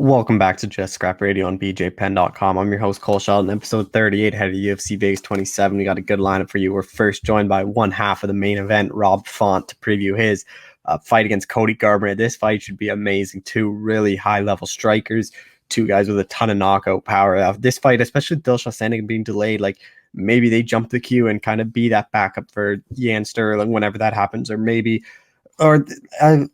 Welcome back to Just Scrap Radio on BJPenn.com. I'm your host, Cole Shelton, episode 38, head of UFC Vegas 27. We got a good lineup for you. We're first joined by one half of the main event, Rob Font, to preview his fight against Cody Garbrandt. This fight should be amazing. Two really high-level strikers, two guys with a ton of knockout power. This fight, especially with Dillashaw Sandhagen being delayed, maybe they jump the queue and kind of be that backup for Jan Sterling whenever that happens, or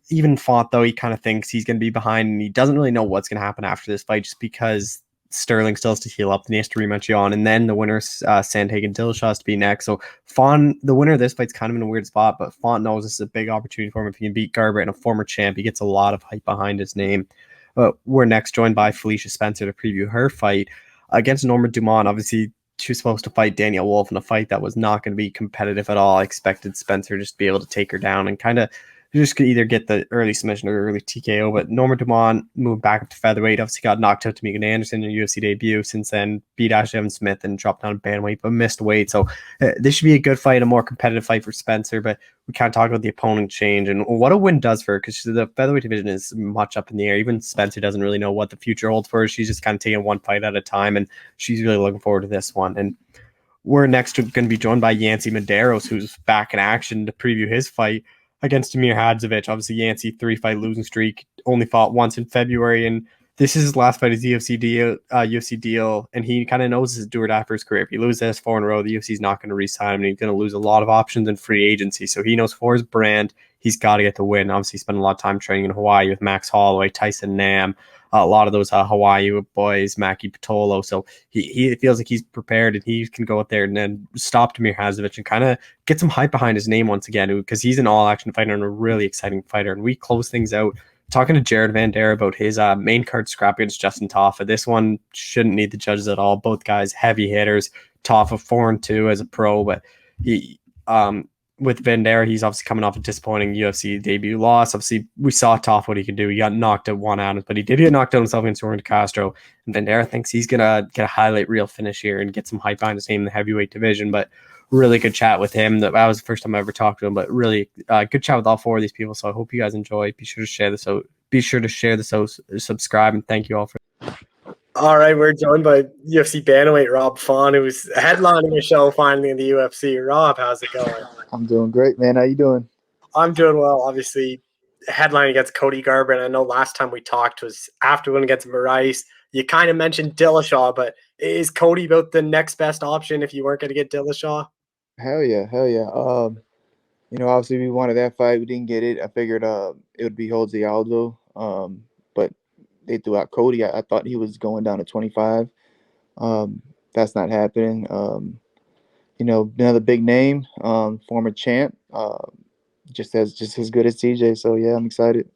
even Font, though, he kind of thinks he's going to be behind, and he doesn't really know what's going to happen after this fight just because Sterling still has to heal up, and he has to rematch Jan, and then the winner, Sandhagen Dillashaw, has to be next. So Font, the winner of this fight's kind of in a weird spot, but Font knows this is a big opportunity for him. If he can beat Garbrandt and a former champ, he gets a lot of hype behind his name. We're next joined by Felicia Spencer to preview her fight against Norma Dumont. Obviously, she was supposed to fight Danielle Wolf in a fight that was not going to be competitive at all. I expected Spencer just to be able to take her down and kind of just could either get the early submission or early TKO. But Norma Dumont moved back up to featherweight. Obviously got knocked out to Megan Anderson in her UFC debut. Since then, beat Ashley Evans Smith and dropped down to bantamweight, but missed weight. So this should be a good fight, a more competitive fight for Spencer. But we can't talk about the opponent change and what a win does for her, because the featherweight division is much up in the air. Even Spencer doesn't really know what the future holds for her. She's just kind of taking one fight at a time, and she's really looking forward to this one. And we're next going to be joined by Yancey Medeiros, who's back in action to preview his fight against Damir Hadzovich. Obviously, Yancey, 3-fight losing streak, only fought once in February, and this is his last fight as UFC deal, and he kind of knows this is do or die for his career. If he loses this 4 in a row, the UFC is not going to re-sign him, and he's going to lose a lot of options in free agency. So he knows for his brand, he's got to get the win. Obviously, he spent a lot of time training in Hawaii with Max Holloway, Tyson Nam, a lot of those Hawaii boys, Maki Pitolo. So he feels like he's prepared, and he can go out there and then stop Damir Hadzovich and kind of get some hype behind his name once again, because he's an all-action fighter and a really exciting fighter. And we close things out talking to Jared Vanderaa about his main card scrap against Justin Taffa. This one shouldn't need the judges at all. Both guys heavy hitters. Taffa 4-2 as a pro, but he with Bandera, he's obviously coming off a disappointing UFC debut loss. Obviously, we saw Taffa what he could do. He got knocked out one out, but he did get knocked out himself against Jordan Castro. And Bandera thinks he's gonna get a highlight reel finish here and get some hype behind his name in the heavyweight division. But really good chat with him. That was the first time I ever talked to him, but really good chat with all 4 of these people. So I hope you guys enjoy. Be sure to share this out. Be sure to share this out, subscribe, and thank you all for. All right, we're joined by UFC bantamweight Rob Font, who's headlining a show finally in the UFC. Rob, how's it going? I'm doing great, man. How you doing? I'm doing well. Obviously, headlining against Cody Garbrandt. I know last time we talked was after one against Moraes. You kind of mentioned Dillashaw, but is Cody about the next best option if you weren't going to get Dillashaw? Hell yeah. Obviously we wanted that fight. We didn't get it. I figured it would be Jose Aldo. But they threw out Cody. I thought he was going down to 25. That's not happening. Another big name, former champ, just as good as TJ. So yeah, I'm excited.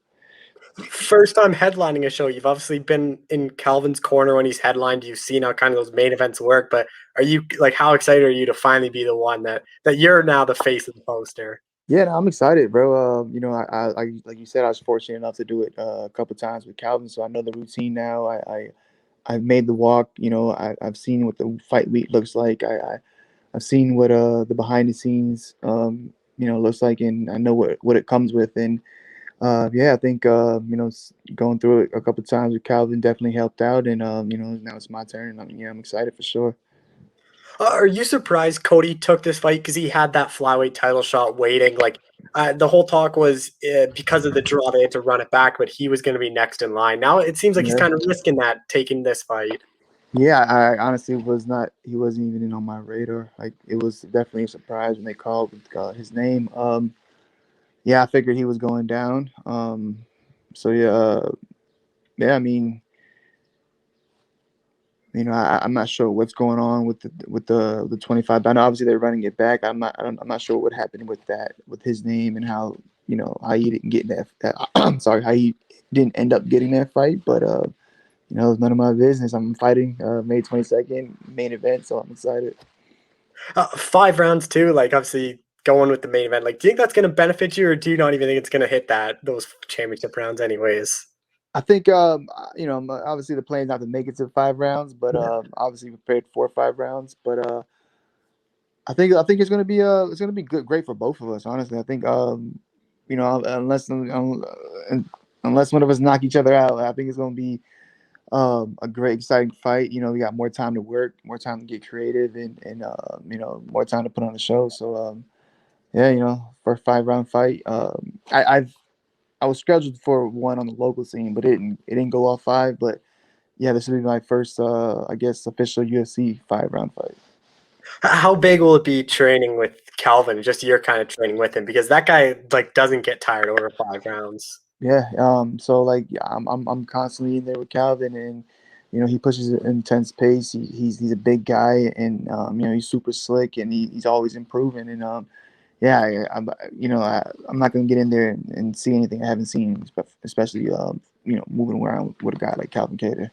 First time headlining a show. You've obviously been in Calvin's corner when he's headlined. You've seen how kind of those main events work. But are you how excited are you to finally be the one that you're now the face of the poster? Yeah, no, I'm excited, bro. I like you said, I was fortunate enough to do it a couple times with Calvin, so I know the routine now. I've made the walk. I've seen what the fight week looks like. I've seen what the behind the scenes looks like, and I know what it comes with. And I think going through it a couple times with Calvin definitely helped out. And now it's my turn. I'm excited for sure. Are you surprised Cody took this fight because he had that flyweight title shot waiting? The whole talk was because of the draw they had to run it back, but he was going to be next in line. Now it seems like he's kind of risking that, taking this fight. Yeah, I honestly was not. He wasn't even on my radar. It was definitely a surprise when they called his name. I figured he was going down. I mean, I'm not sure what's going on with the 25. I know obviously they're running it back. I'm not sure what happened with that, with his name, and how he didn't get that. Sorry, how he didn't end up getting that fight. But it's none of my business. I'm fighting May 22nd, main event, so I'm excited. 5 rounds too. Obviously going with the main event. Do you think that's going to benefit you, or do you not even think it's going to hit those championship rounds anyways? I think obviously the plan is not to make it to 5 rounds, but obviously prepared for 5 rounds. But I think it's going to be great for both of us. Honestly, I think unless one of us knock each other out, I think it's going to be a great, exciting fight. You know, we got more time to work, more time to get creative, and you know, more time to put on the show. So yeah, you know, for a 5 round fight, I was scheduled for one on the local scene, but it didn't go all 5. But yeah, this will be my first, I guess, official UFC 5 round fight. How big will it be training with Calvin? Just your kind of training with him, because that guy like doesn't get tired over 5 rounds. Yeah. So like, yeah, I'm constantly in there with Calvin, and you know, he pushes an intense pace. He's a big guy, and you know, he's super slick, and he's always improving. And yeah, I'm not gonna get in there and see anything I haven't seen, especially you know, moving around with a guy like Calvin Cater.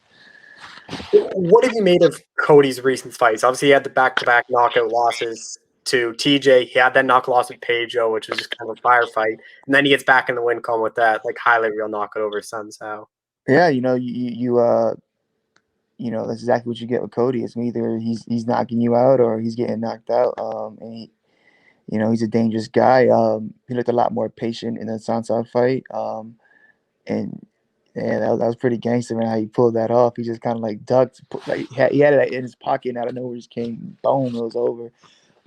What have you made of Cody's recent fights? Obviously, he had the back-to-back knockout losses to TJ. He had that knockout loss with Pedro, which was just kind of a firefight, and then he gets back in the win column with that like highlight reel knockout over Sun Sao. Yeah, you know, you know, that's exactly what you get with Cody. It's either he's knocking you out or he's getting knocked out. And you know, he's a dangerous guy. He looked a lot more patient in the Sansa fight. And yeah, that was pretty gangster, man. How he pulled that off. He just kind of like ducked, like he had it in his pocket, and out of nowhere just came, boom, it was over.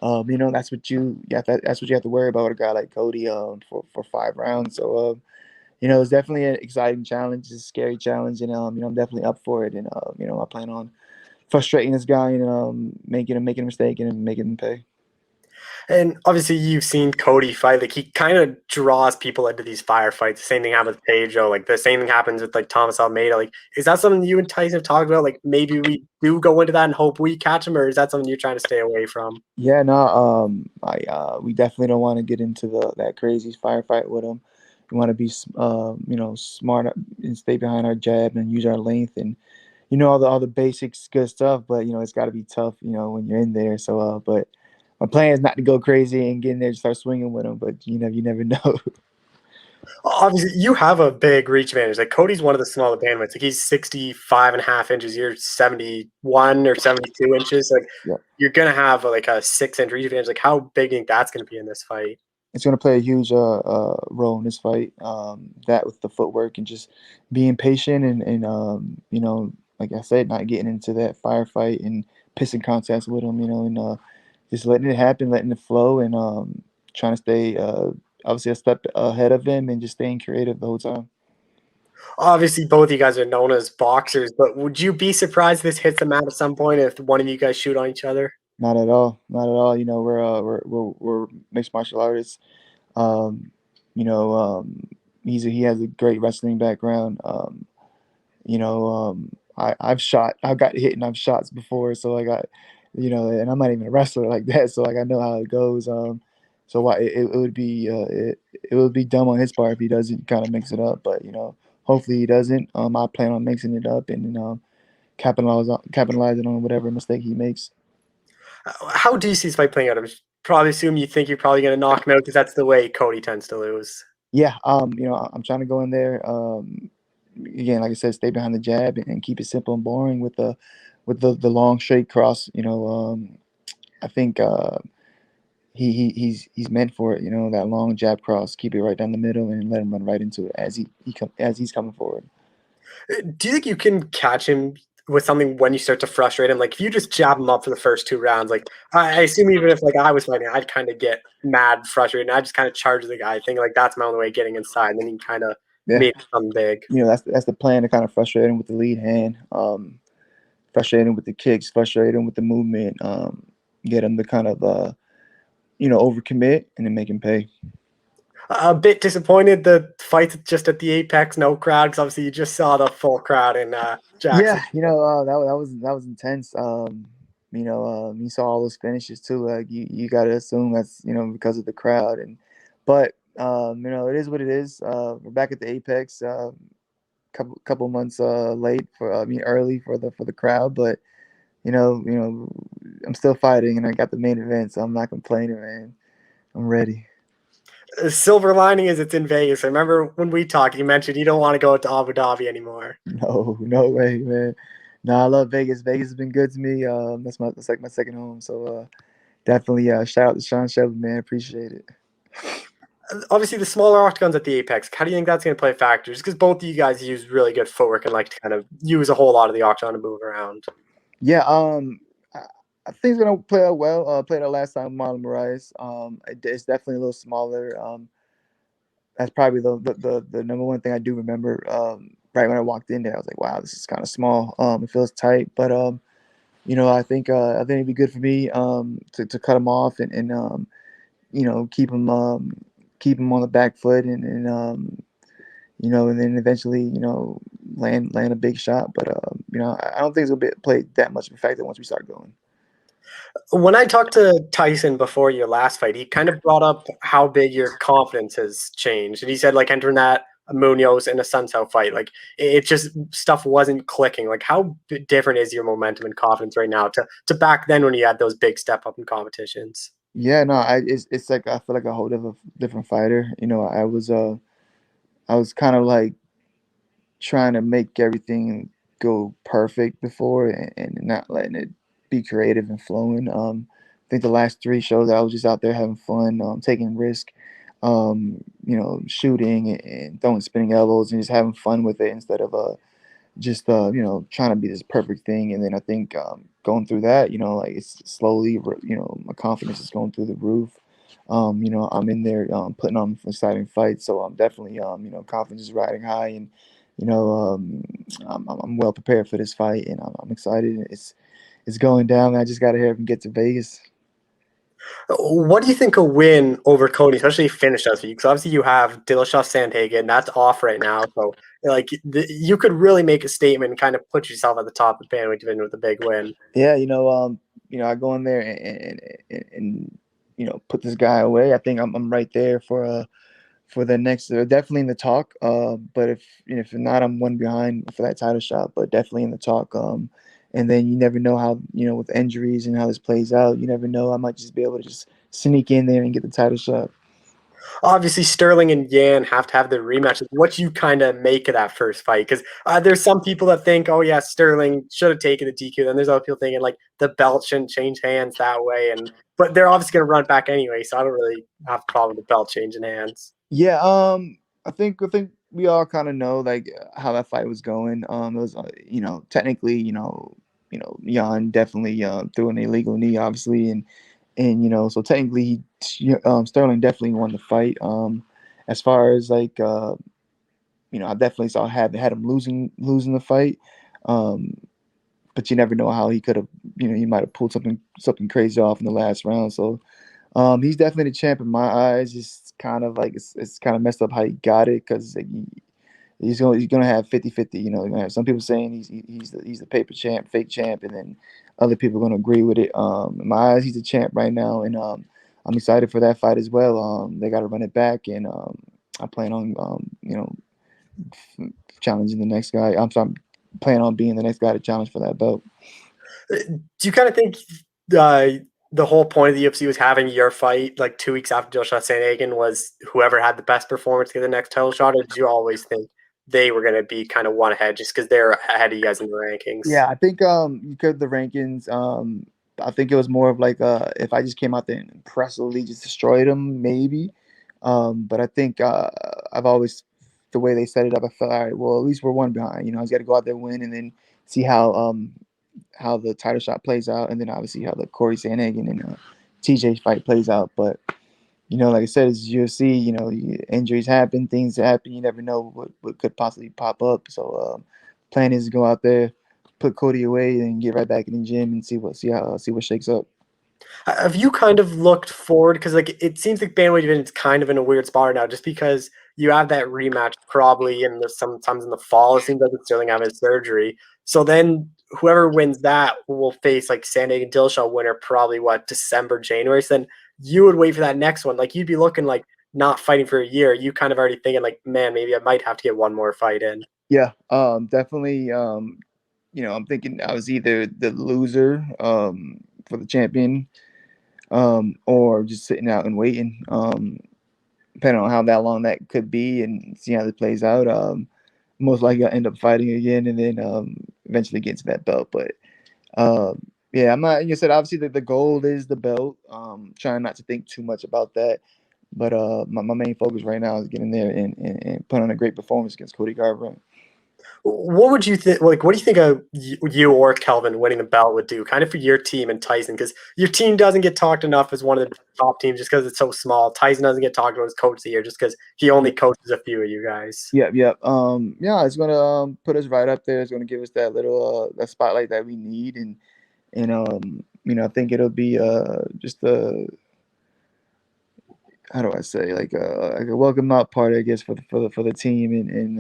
You know, that's what you have to worry about with a guy like Cody. For 5 rounds. So you know, it's definitely an exciting challenge. It's a scary challenge, and you know, I'm definitely up for it. And you know, I plan on frustrating this guy and making a mistake and making him pay. And obviously, you've seen Cody fight. Like he kind of draws people into these firefights. The same thing happens with Pedro. Like the same thing happens with like Thomas Almeida. Like, is that something you and Tyson have talked about? Like maybe we do go into that and hope we catch him, or is that something you're trying to stay away from? Yeah, no, I we definitely don't want to get into that crazy firefight with him. We want to be you know, smart and stay behind our jab and use our length and you know, all the basics good stuff. But you know, it's got to be tough, you know, when you're in there. So but my plan is not to go crazy and get in there and start swinging with him. But you never know. Obviously, you have a big reach advantage. Like Cody's one of the smaller bandwidths. Like he's 65 and a half inches. You're 71 or 72 inches. Like Yeah. you're gonna have like a 6 inch reach advantage. Like how big do you think that's gonna be in this fight? It's going to play a huge role in this fight. That with the footwork and just being patient and you know, like I said, not getting into that firefight and pissing contests with him, you know, and just letting it happen, letting it flow, and trying to stay obviously a step ahead of him and just staying creative the whole time. Obviously, both of you guys are known as boxers, but would you be surprised this hits the mat at some point if one of you guys shoot on each other? Not at all, not at all. You know, we're mixed martial artists. Um, you know, he has a great wrestling background. You know, I've got hit and I've shots before, so I got, you know, and I'm not even a wrestler like that, so like I know how it goes. So why it would be it would be dumb on his part if he doesn't kind of mix it up, but you know, hopefully he doesn't. I plan on mixing it up and capitalizing on whatever mistake he makes. How do you see this fight playing out? I'm probably assume you think you're probably going to knock him out because that's the way Cody tends to lose. Yeah, you know, I'm trying to go in there. Again, like I said, stay behind the jab and keep it simple and boring with the long straight cross. You know, I think he's meant for it. You know, that long jab cross, keep it right down the middle and let him run right into it as he's coming forward. Do you think you can catch him with something when you start to frustrate him? Like if you just jab him up for the first 2 rounds, like I assume even if like I was fighting, I'd kind of get mad, frustrated, and I just kind of charge the guy. I think like that's my only way of getting inside, and then he kind of Yeah, make something big. you know, that's the plan, to kind of frustrate him with the lead hand, frustrate him with the kicks, frustrate him with the movement, get him to kind of you know, overcommit and then make him pay. A bit disappointed the fight just at the Apex, no crowd, because obviously you just saw the full crowd in Jackson. Yeah, you know, that was intense. You know, you saw all those finishes too. Like you got to assume that's, you know, because of the crowd, and but you know, it is what it is. We're back at the Apex. Couple months late for I mean early for the crowd, but you know, I'm still fighting, and I got the main event, so I'm not complaining, man. I'm ready. The silver lining is it's in Vegas. I remember when we talked, you mentioned you don't want to go to Abu Dhabi anymore. No, no way, man. No, I love Vegas. Vegas has been good to me. That's like my second home. So definitely shout out to Sean Shelby, man. Appreciate it. Obviously, the smaller octagons at the Apex, how do you think that's going to play factors? Because both of you guys use really good footwork and like to kind of use a whole lot of the octagon to move around. Yeah, I think it's gonna play out well. Played out last time, Marlon Moraes. It's definitely a little smaller. That's probably the number one thing I do remember. Right when I walked in there, I was like, "Wow, this is kind of small. It feels tight." But I think it'd be good for me to cut him off and keep him on the back foot and then eventually land a big shot. But I don't think it's gonna play that much of a factor once we start going. When I talked to Tyson before your last fight, he kind of brought up how big your confidence has changed. And he said, like, entering that Munoz and a Sunsao fight, like, it just stuff wasn't clicking. Like, how different is your momentum and confidence right now to back then when you had those big step up in competitions? Yeah, no, it's like I feel like a whole different fighter. I was kind of like trying to make everything go perfect before and not letting it be creative and flowing. I think the last three shows I was just out there having fun, taking risk, shooting and throwing spinning elbows and just having fun with it instead of just trying to be this perfect thing. And then I think going through that, like it's slowly, my confidence is going through the roof. I'm in there putting on exciting fights, so I'm definitely confidence is riding high, and I'm well prepared for this fight, and I'm excited. It's going down. I just got to hurry up and get to Vegas. What do you think a win over Cody, especially finish us? Because obviously you have Dillashaw Sandhagen, that's off right now. So like you could really make a statement and kind of put yourself at the top of the bandwidth division with a big win. Yeah, I go in there and put this guy away. I think I'm right there for the next, definitely in the talk. But if not, I'm one behind for that title shot. But definitely in the talk. And then you never know how with injuries and how this plays out. You never know. I might just be able to just sneak in there and get the title shot. Obviously, Sterling and Yan have to have their rematches. What you kind of make of that first fight? Because there's some people that think, oh yeah, Sterling should have taken the DQ. Then there's other people thinking like the belt shouldn't change hands that way, but they're obviously going to run back anyway. So I don't really have a problem with the belt changing hands. Yeah, I think we all kind of know like how that fight was going. It was technically Jan definitely threw an illegal knee, obviously, and so technically Sterling definitely won the fight. As far as like I definitely saw had him losing the fight. But you never know how he could have he might have pulled something crazy off in the last round. So he's definitely the champ in my eyes. It's kind of like it's kind of messed up how he got it because like, he's gonna have 50-50. You're gonna have some people saying he's the paper champ, fake champ, and then other people are gonna agree with it. In my eyes, he's a champ right now, and I'm excited for that fight as well. They got to run it back, and I plan on challenging the next guy. I'm sorry, plan on being the next guy to challenge for that belt. Do you kind of think the whole point of the UFC was having your fight like 2 weeks after Dillashaw Sandhagen was whoever had the best performance to get the next title shot, or did you always think they were going to be kind of one ahead just because they're ahead of you guys in the rankings? Yeah, I think you could the rankings. I think it was more of like if I just came out there and impressively just destroyed them, maybe. But I think I've always the way they set it up, I felt all right. Well, at least we're one behind. I just got to go out there, win, and then see how the title shot plays out, and then obviously how the Corey Sandhagen and TJ fight plays out. But like I said, it's UFC. Injuries happen, things happen. You never know what could possibly pop up. So plan is to go out there, put Cody away, and get right back in the gym and see what shakes up. Have you kind of looked forward? Because like it seems like bandweight division is kind of in a weird spot right now, just because you have that rematch probably sometimes in the fall. It seems like it's Sterling having his surgery. So then whoever wins that will face like Sandhagen and Dillashaw winner probably December, January. So then you would wait for that next one. Like you'd be looking like not fighting for a year. You kind of already thinking like, man, maybe I might have to get one more fight in. Yeah, definitely. I'm thinking I was either the loser for the champion or just sitting out and waiting, depending on how that long that could be and see how it plays out. Most likely I'll end up fighting again and then eventually get to that belt. But yeah, I'm not. You said obviously the goal is the belt. Trying not to think too much about that. But my main focus right now is getting there and put on a great performance against Cody Garbrandt. What would you think? Like, what do you think of you or Kelvin winning the belt would do, kind of for your team and Tyson? Because your team doesn't get talked enough as one of the top teams just because it's so small. Tyson doesn't get talked about as coach of the year just because he only coaches a few of you guys. Yep. Yeah, it's gonna put us right up there. It's gonna give us that little that spotlight that we need, and I think it'll be just a, how do I say, like a welcome out party, I guess, for the team, and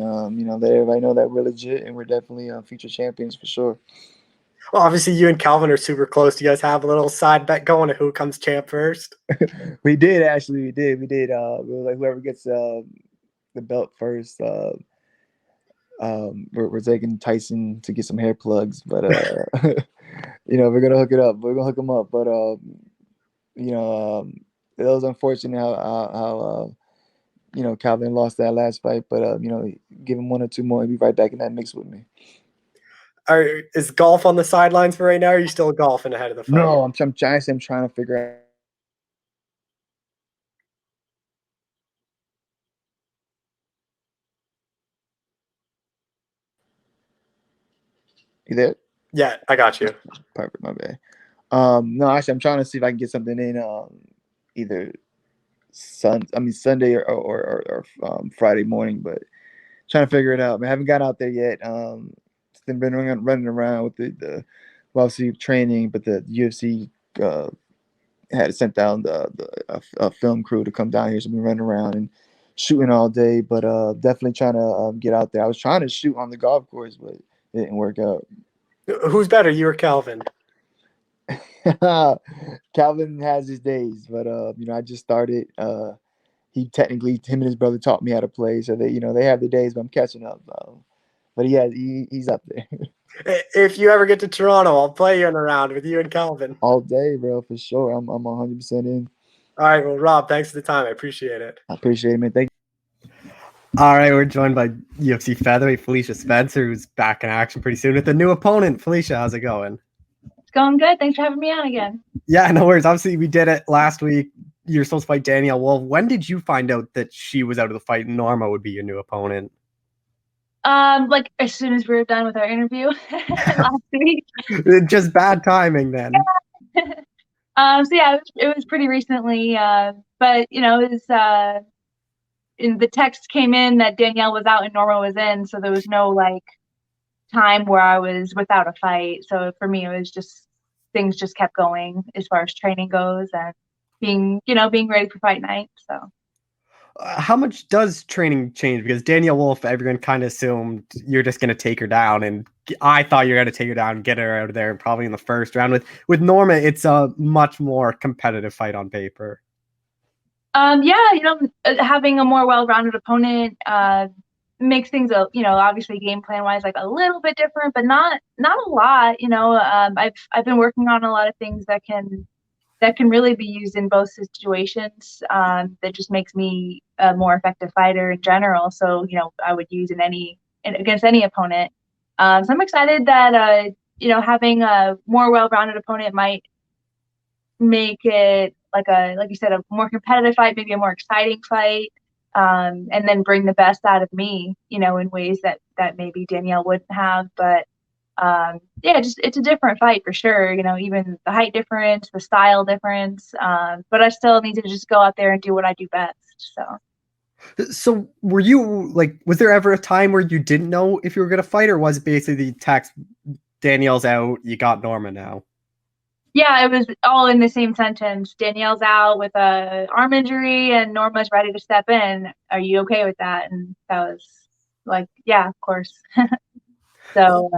let everybody know that we're legit and we're definitely future champions for sure. Well, obviously, you and Calvin are super close. Do you guys have a little side bet going to who comes champ first? We did actually. We did. We were like, whoever gets the belt first. We're taking Tyson to get some hair plugs, but we're gonna hook it up. We're gonna hook him up, but it was unfortunate how Calvin lost that last fight, but give him one or two more, he'll be right back in that mix with me. Is golf on the sidelines for right now? Or are you still golfing ahead of the fight? No, I'm trying to figure out. You there? Yeah, I got you. Perfect, my bad. No, actually, I'm trying to see if I can get something in either Sunday or Friday morning, but trying to figure it out. I haven't got out there yet. Been running around with the obviously training, but the UFC had sent down a film crew to come down here, so we've been running around and shooting all day. But definitely trying to get out there. I was trying to shoot on the golf course, but it didn't work out. Who's better, you or Calvin? Calvin has his days, but I just started. Him and his brother taught me how to play, so they have the days, but I'm catching up. But he's up there. If you ever get to Toronto, I'll play you in a round with you and Calvin. All day, bro, for sure. I'm 100% in. All right, well, Rob, thanks for the time. I appreciate it. I appreciate it, man. Thank you. All right, we're joined by UFC featherweight Felicia Spencer, who's back in action pretty soon with a new opponent. Felicia, how's it going? It's going good. Thanks for having me on again. Yeah, no worries. Obviously, we did it last week. You're supposed to fight Danielle Wolf. When did you find out that she was out of the fight and Norma would be your new opponent? Like as soon as we were done with our interview last week. Just bad timing then. So yeah, it was pretty recently. But it was the text came in that Danielle was out and Norma was in, so there was no like time where I was without a fight. So for me, it was just things just kept going as far as training goes and being ready for fight night. So. How much does training change? Because Danielle Wolf, everyone kind of assumed you're just going to take her down, and I thought you were going to take her down and get her out of there probably in the first round. With Norma, it's a much more competitive fight on paper. Having a more well-rounded opponent makes things obviously game plan wise like a little bit different, but not a lot. I've been working on a lot of things that can really be used in both situations. That just makes me a more effective fighter in general. So, I would use against any opponent. So I'm excited that, having a more well-rounded opponent might make it like you said, a more competitive fight, maybe a more exciting fight. And then bring the best out of me, in ways that maybe Danielle wouldn't have. But it's a different fight for sure. Even the height difference, the style difference. But I still need to just go out there and do what I do best. So were you was there ever a time where you didn't know if you were going to fight, or was it basically the text, Danielle's out, you got Norma now? Yeah, it was all in the same sentence. Danielle's out with a arm injury and Norma's ready to step in. Are you okay with that? And that was like, yeah, of course. So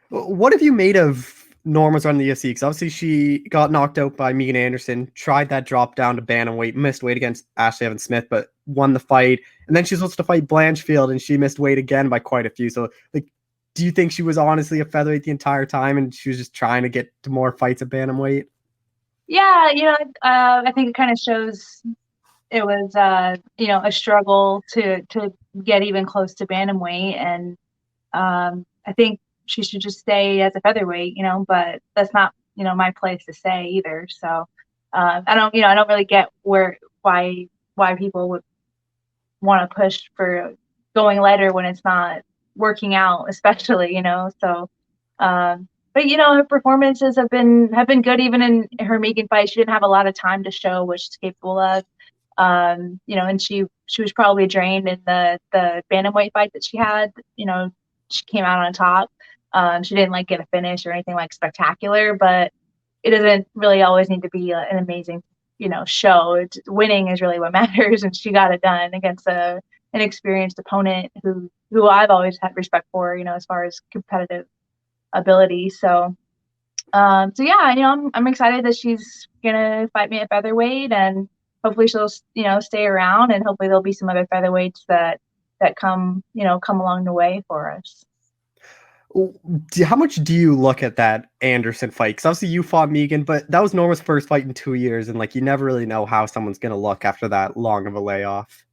what have you made of Norma's run in the UFC? Because obviously she got knocked out by Megan Anderson, tried that drop down to bantamweight, missed weight against Ashley Evans Smith, but won the fight. And then she's supposed to fight Blanchfield, and she missed weight again by quite a few. So, do you think she was honestly a featherweight the entire time, and she was just trying to get to more fights at bantamweight? Yeah, I think it kind of shows it was, a struggle to get even close to bantamweight, and I think she should just stay as a featherweight, but that's not, my place to say either. So I don't really get why why people would want to push for going lighter when it's not working out, especially, so but her performances have been good. Even in her Megan fight, she didn't have a lot of time to show what she's capable of, and she was probably drained in the bantamweight fight that she had. She came out on top. She didn't get a finish or anything spectacular, but it doesn't really always need to be an amazing show. Winning is really what matters, and she got it done against an experienced opponent who I've always had respect for, as far as competitive ability. So yeah, I'm excited that she's gonna fight me at featherweight, and hopefully she'll stay around, and hopefully there'll be some other featherweights that come along the way for us. How much do you look at that Anderson fight? Because obviously you fought Megan, but that was Norma's first fight in 2 years, and you never really know how someone's gonna look after that long of a layoff.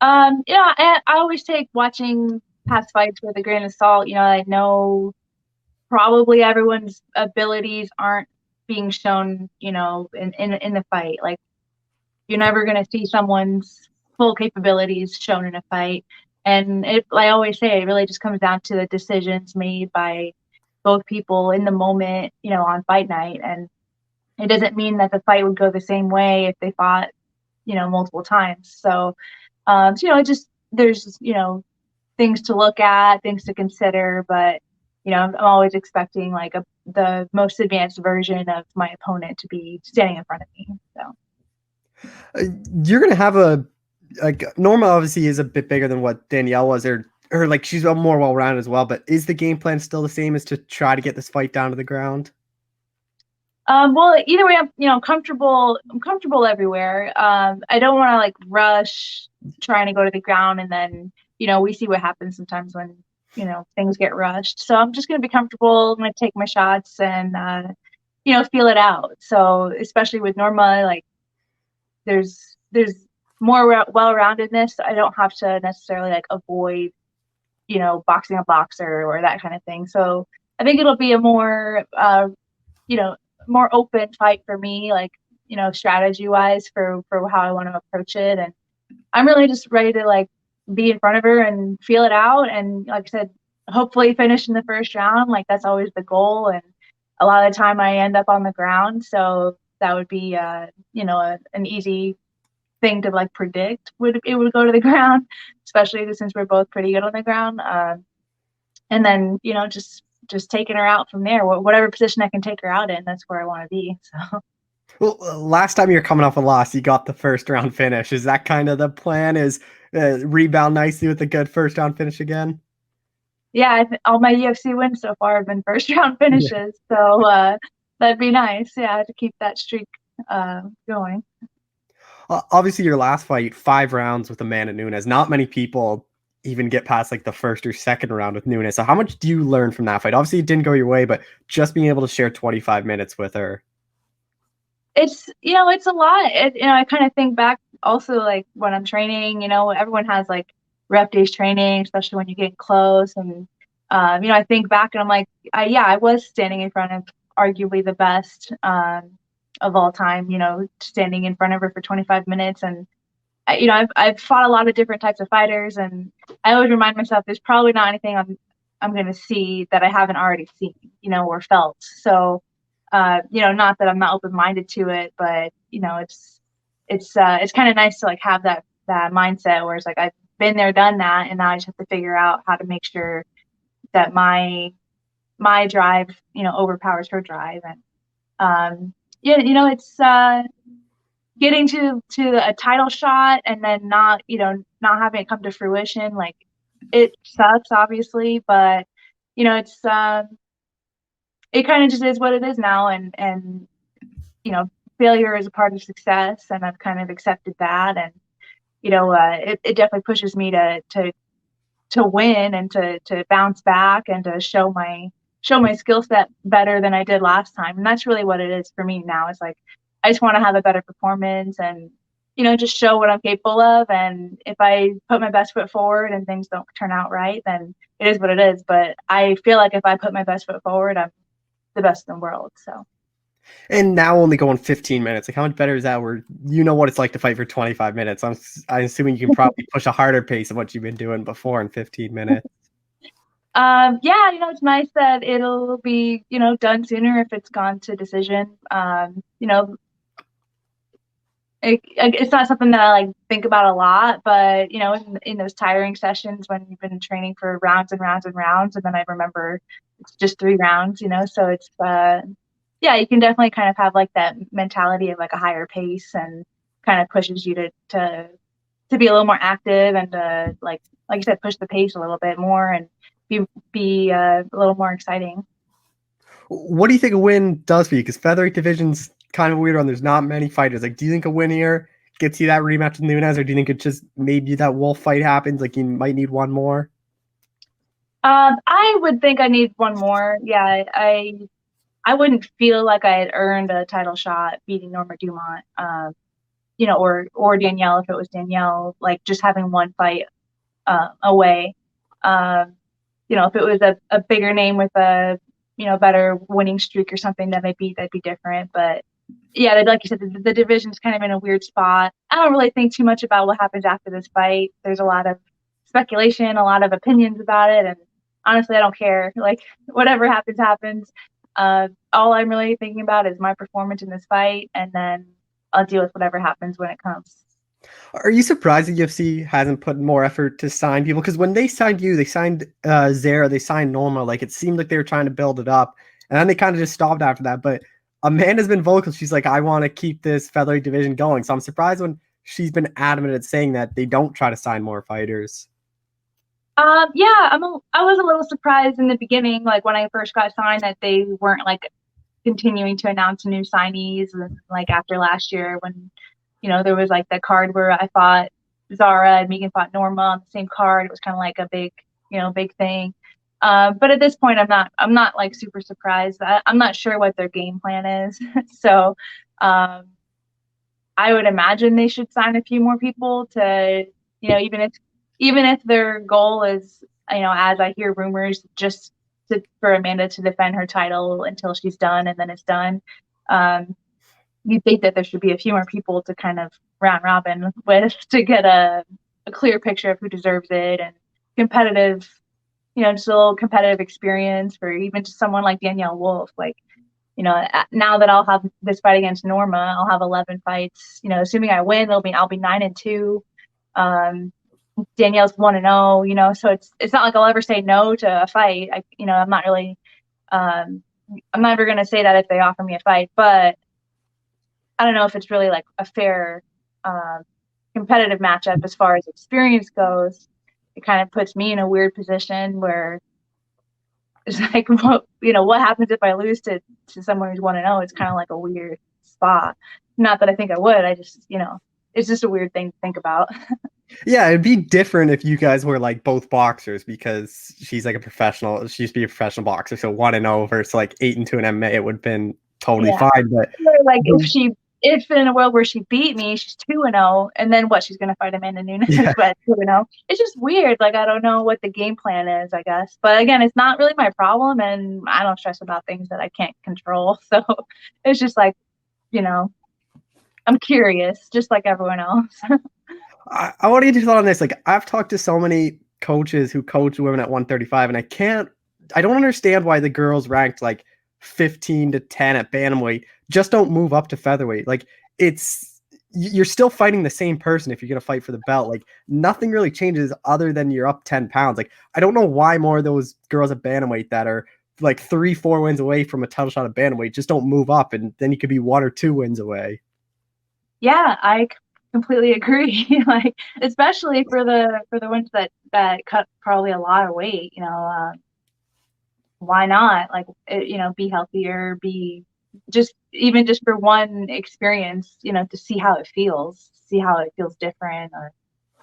Yeah, I always take watching past fights with a grain of salt. I know probably everyone's abilities aren't being shown, in the fight. You're never gonna see someone's full capabilities shown in a fight. And I always say, it really just comes down to the decisions made by both people in the moment, on fight night. And it doesn't mean that the fight would go the same way if they fought, multiple times. So, there's, things to look at, things to consider, but, I'm always expecting the most advanced version of my opponent to be standing in front of me. So you're going to have Norma obviously is a bit bigger than what Danielle was, or she's more well-rounded as well, but is the game plan still the same as to try to get this fight down to the ground? Well, either way, I'm comfortable everywhere. I don't want to rush trying to go to the ground, and then, we see what happens sometimes when, things get rushed. So I'm just going to be comfortable. I'm going to take my shots and, feel it out. So especially with Norma, there's more well-roundedness. I don't have to necessarily avoid, boxing a boxer or that kind of thing. So I think it'll be a more, more open fight for me, strategy wise for how I want to approach it. And I'm really just ready to be in front of her and feel it out. And like I said, hopefully finish in the first round. That's always the goal. And a lot of the time I end up on the ground. So that would be, an easy thing to predict it would go to the ground, especially since we're both pretty good on the ground. And then, just taking her out from there, whatever position I can take her out in, that's where I want to be. So. Well, last time you're coming off a loss, you got the first round finish. Is that kind of the plan? Is rebound nicely with a good first round finish again? Yeah, all my UFC wins so far have been first round finishes. Yeah. So that'd be nice. Yeah, to keep that streak going. Obviously, your last fight, 5 rounds with Amanda Nunes. Not many people even get past the first or second round with Nunes. So how much do you learn from that fight? Obviously, it didn't go your way, but just being able to share 25 minutes with her. It's, it's a lot. I kind of think back also, when I'm training, everyone has rep days training, especially when you get close. And, I think back and I'm like, I was standing in front of arguably the best of all time, standing in front of her for 25 minutes. And, I've fought a lot of different types of fighters, and I always remind myself there's probably not anything I'm going to see that I haven't already seen, or felt. So, not that I'm not open-minded to it, but, it's kind of nice to have that mindset where it's I've been there, done that, and now I just have to figure out how to make sure that my drive, overpowers her drive. And, it's getting to a title shot and then not having it come to fruition. It sucks, obviously, but, it's, it kind of just is what it is now. And, failure is a part of success, and I've kind of accepted that. And, it definitely pushes me to win and to bounce back and to show my skill set better than I did last time. And that's really what it is for me now. It's I just want to have a better performance and, just show what I'm capable of. And if I put my best foot forward and things don't turn out right, then it is what it is. But I feel like if I put my best foot forward, I'm the best in the world. So. And now only going 15 minutes. Like, how much better is that? Where you know what it's like to fight for 25 minutes. I'm assuming you can probably push a harder pace of what you've been doing before in 15 minutes. Yeah, it's nice that it'll be, done sooner if it's gone to decision. It's not something that I like think about a lot, but in those tiring sessions when you've been training for rounds and rounds and rounds, and then I remember it's just 3 rounds, so it's yeah, you can definitely kind of have like that mentality of like a higher pace, and kind of pushes you to be a little more active, and like you said, push the pace a little bit more, and be a little more exciting. What do you think a win does for you? Because featherweight division's kind of a weird one. There's not many fighters. Like, do you think a win here gets you that rematch with Nunes, or do you think it's just maybe that Wolf fight happens? Like, you might need one more. I would think I need one more. Yeah, I wouldn't feel like I had earned a title shot beating Norma Dumont, or Danielle if it was Danielle. Like, just having one fight away. If it was a bigger name with a better winning streak or something, that'd be different. But yeah, like you said, the division's kind of in a weird spot. I don't really think too much about what happens after this fight. There's a lot of speculation, a lot of opinions about it, and honestly, I don't care. Like, whatever happens, happens. All I'm really thinking about is my performance in this fight, and then I'll deal with whatever happens when it comes. Are you surprised the UFC hasn't put more effort to sign people? Because when they signed you, they signed Zara, they signed Norma. Like, it seemed like they were trying to build it up, and then they kind of just stopped after that. But Amanda's been vocal. She's like, I want to keep this featherweight division going. So I'm surprised when she's been adamant at saying that they don't try to sign more fighters. Yeah, I was a little surprised in the beginning, like when I first got signed, that they weren't like continuing to announce new signees, and like after last year when there was like the card where I fought Zara and Megan fought Norma on the same card. It was kind of like a big thing. But at this point, I'm not like super surprised. I'm not sure what their game plan is. So I would imagine they should sign a few more people to, even if their goal is, as I hear rumors, just for Amanda to defend her title until she's done, and then it's done. You think that there should be a few more people to kind of round robin with, to get a clear picture of who deserves it, and competitive, just a little competitive experience for even just someone like Danielle Wolf. Like, now that I'll have this fight against Norma, I'll have 11 fights. Assuming I win, I'll be 9-2. Danielle's 1-0. So it's not like I'll ever say no to a fight. I'm not really. I'm never gonna say that if they offer me a fight, but I don't know if it's really like a fair competitive matchup as far as experience goes. It kind of puts me in a weird position where it's like, what happens if I lose to someone who's 1-0? It's kind of like a weird spot. Not that I think I would. I just, it's just a weird thing to think about. Yeah, it'd be different if you guys were like both boxers, because she's like a professional. She used to be a professional boxer, so 1-0 versus like 8-2 in MMA, it would have been totally fine. But like if in a world where she beat me, she's 2-0, and then what? She's gonna fight Amanda Nunes, but 2-0. It's just weird. Like, I don't know what the game plan is, I guess. But again, it's not really my problem, and I don't stress about things that I can't control. So it's just like, I'm curious, just like everyone else. I want to get your thought on this. Like, I've talked to so many coaches who coach women at 135, and I don't understand why the girls ranked like 15 to 10 at bantamweight just don't move up to featherweight. Like, you're still fighting the same person if you're going to fight for the belt. Like, nothing really changes other than you're up 10 pounds. Like, I don't know why more of those girls at bantamweight that are like 3-4 wins away from a title shot at bantamweight just don't move up, and then you could be 1 or 2 wins away. Yeah, I completely agree. Like, especially for the ones that cut probably a lot of weight, why not? Like, be healthier, be just for one experience, to see how it feels different. Or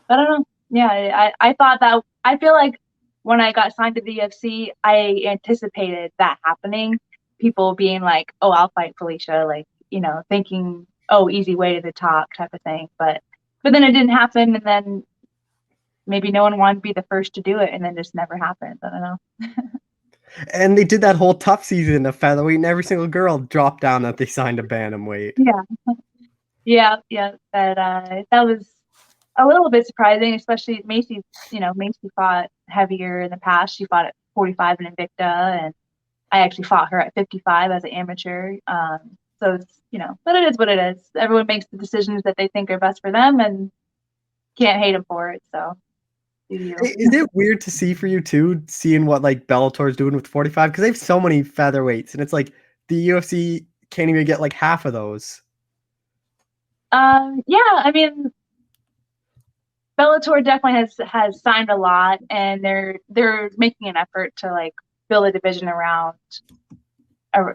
I don't know. Yeah, I thought that, I feel like when I got signed to the UFC, I anticipated that happening. People being like, oh, I'll fight Felicia, like, thinking, oh, easy way to the top type of thing. But then it didn't happen, and then maybe no one wanted to be the first to do it, and then just never happened. I don't know. And they did that whole tough season of featherweight, and every single girl dropped down that they signed a bantamweight. Yeah. That was a little bit surprising, especially Macy. Macy fought heavier in the past. She fought at 45 in Invicta, and I actually fought her at 55 as an amateur. So it's, but it is what it is. Everyone makes the decisions that they think are best for them, and can't hate them for it. So do you. Is it weird to see for you too, seeing what like Bellator's doing with 45? Because they have so many featherweights, and it's like the UFC can't even get like half of those. Yeah, I mean, Bellator definitely has signed a lot, and they're making an effort to like build a division around. I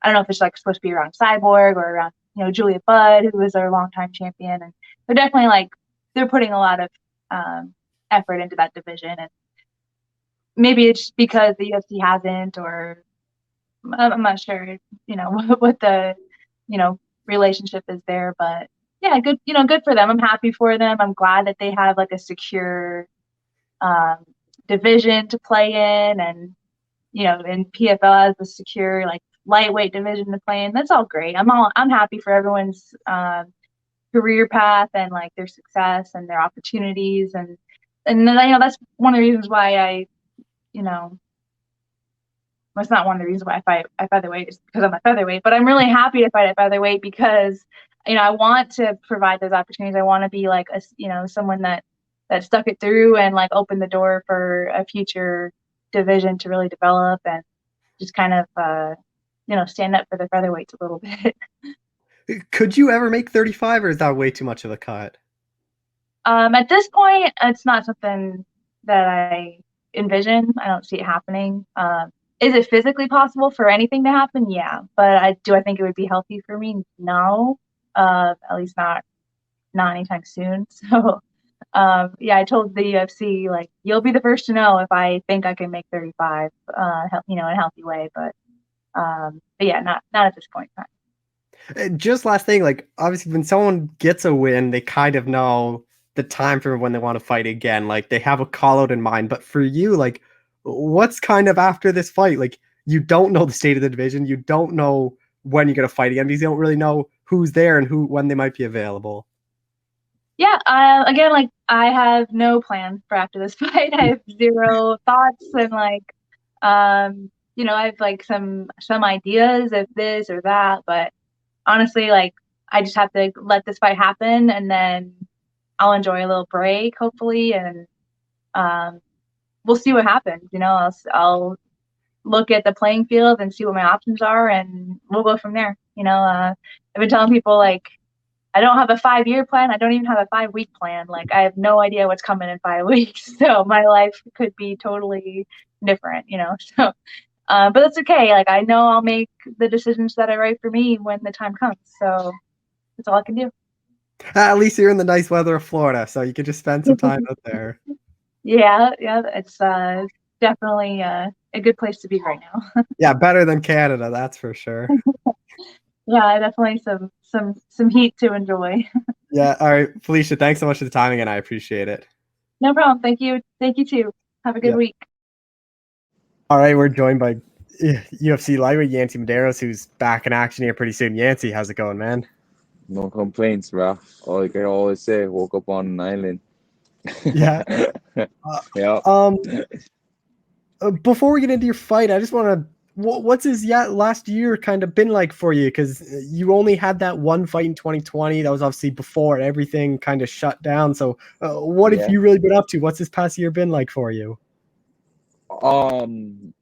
don't know if it's like supposed to be around Cyborg or around Julia Budd, who was our longtime champion, and they're definitely they're putting a lot of effort into that division, and maybe it's because the UFC hasn't, or I'm not sure, what the relationship is there, but yeah, good, good for them. I'm happy for them. I'm glad that they have like a secure division to play in, and and PFL has a secure like lightweight division to play in. That's all great. I'm happy for everyone's career path and like their success and their opportunities, and that's one of the reasons why I that's not one of the reasons why I fight at featherweight, is because I'm a featherweight, but I'm really happy to fight at featherweight because I want to provide those opportunities. I want to be like someone that stuck it through and like opened the door for a future division to really develop, and just kind of stand up for the featherweights a little bit. Could you ever make 35, or is that way too much of a cut? At this point, it's not something that I envision. I don't see it happening. Is it physically possible for anything to happen? Yeah, but I think it would be healthy for me? No, at least not anytime soon. So, yeah, I told the UFC like, you'll be the first to know if I think I can make 35, in a healthy way. But yeah, not at this point in time. Just last thing, like obviously when someone gets a win, they kind of know the time for when they want to fight again. Like they have a call out in mind. But for you, like what's kind of after this fight? Like you don't know the state of the division. You don't know when you're gonna fight again because you don't really know who's there and when they might be available. Yeah, again, like I have no plan for after this fight. I have zero thoughts, and like I have like some ideas of this or that, but honestly, like I just have to let this fight happen, and then I'll enjoy a little break, hopefully, and we'll see what happens. I'll look at the playing field and see what my options are, and we'll go from there. I've been telling people like I don't have a 5-year plan. I don't even have a 5-week plan. Like I have no idea what's coming in 5 weeks. So my life could be totally different, So, but that's okay. Like I know I'll make the decisions that are right for me when the time comes. So that's all I can do. At least you're in the nice weather of Florida, so you can just spend some time out there. Yeah, it's definitely a good place to be right now. Yeah, better than Canada, that's for sure. Yeah, definitely some heat to enjoy. Yeah, all right, Felicia, thanks so much for the time again. I appreciate it. No problem. Thank you too. Have a good week. All right, we're joined by UFC lightweight Yancey Medeiros, who's back in action here pretty soon. Yancey, how's it going, man? No complaints, bro. Like I always say, woke up on an island. Yeah. Yeah. Before we get into your fight, I just want to, what's his last year kind of been like for you? Because you only had that one fight in 2020. That was obviously before everything kind of shut down. So what have you really been up to? What's this past year been like for you? Learned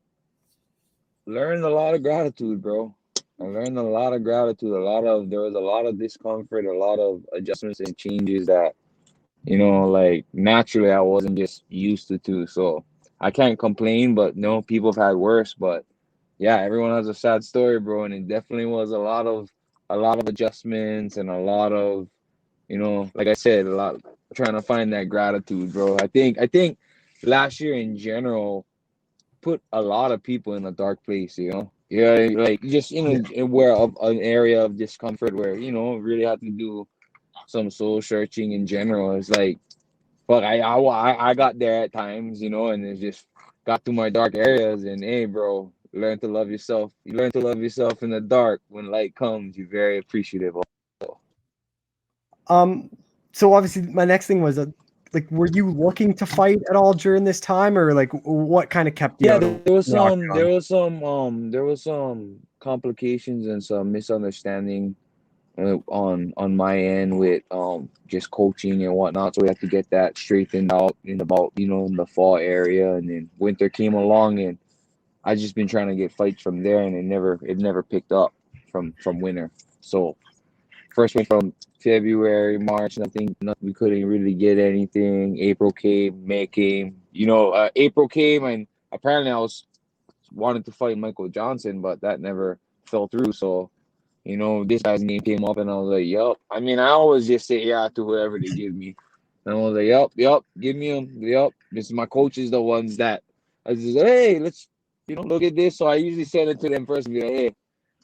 a lot of gratitude, bro. I learned a lot of gratitude. There was a lot of discomfort, a lot of adjustments and changes that, like naturally I wasn't just used to. So I can't complain, but no, people have had worse. But yeah, everyone has a sad story, bro. And it definitely was a lot of adjustments and a lot of, like I said, a lot trying to find that gratitude, bro. I think last year in general put a lot of people in a dark place, Yeah, like just where an area of discomfort where really had to do some soul searching in general. It's like, but I got there at times, and it's just got through my dark areas. And hey, bro, learn to love yourself. You learn to love yourself in the dark. When light comes, you're very appreciative. So obviously my next thing was like, were you looking to fight at all during this time, or like what kind of kept you Yeah, out of there was the octagon? there was some complications and some misunderstanding on my end with just coaching and whatnot. So we had to get that straightened out in about, in the fall area, and then winter came along, and I just been trying to get fights from there, and it never picked up from winter. So first went from February, March, nothing, we couldn't really get anything. April came, May came. April came, and apparently I was wanted to fight Michael Johnson, but that never fell through. So, this guy's name came up, and I was like, yup. I mean, I always just say yeah to whoever they give me. And I was like, yup, give me him. Yup. This is my coaches, the ones that I just like, hey, let's, look at this. So I usually send it to them first and be like, hey,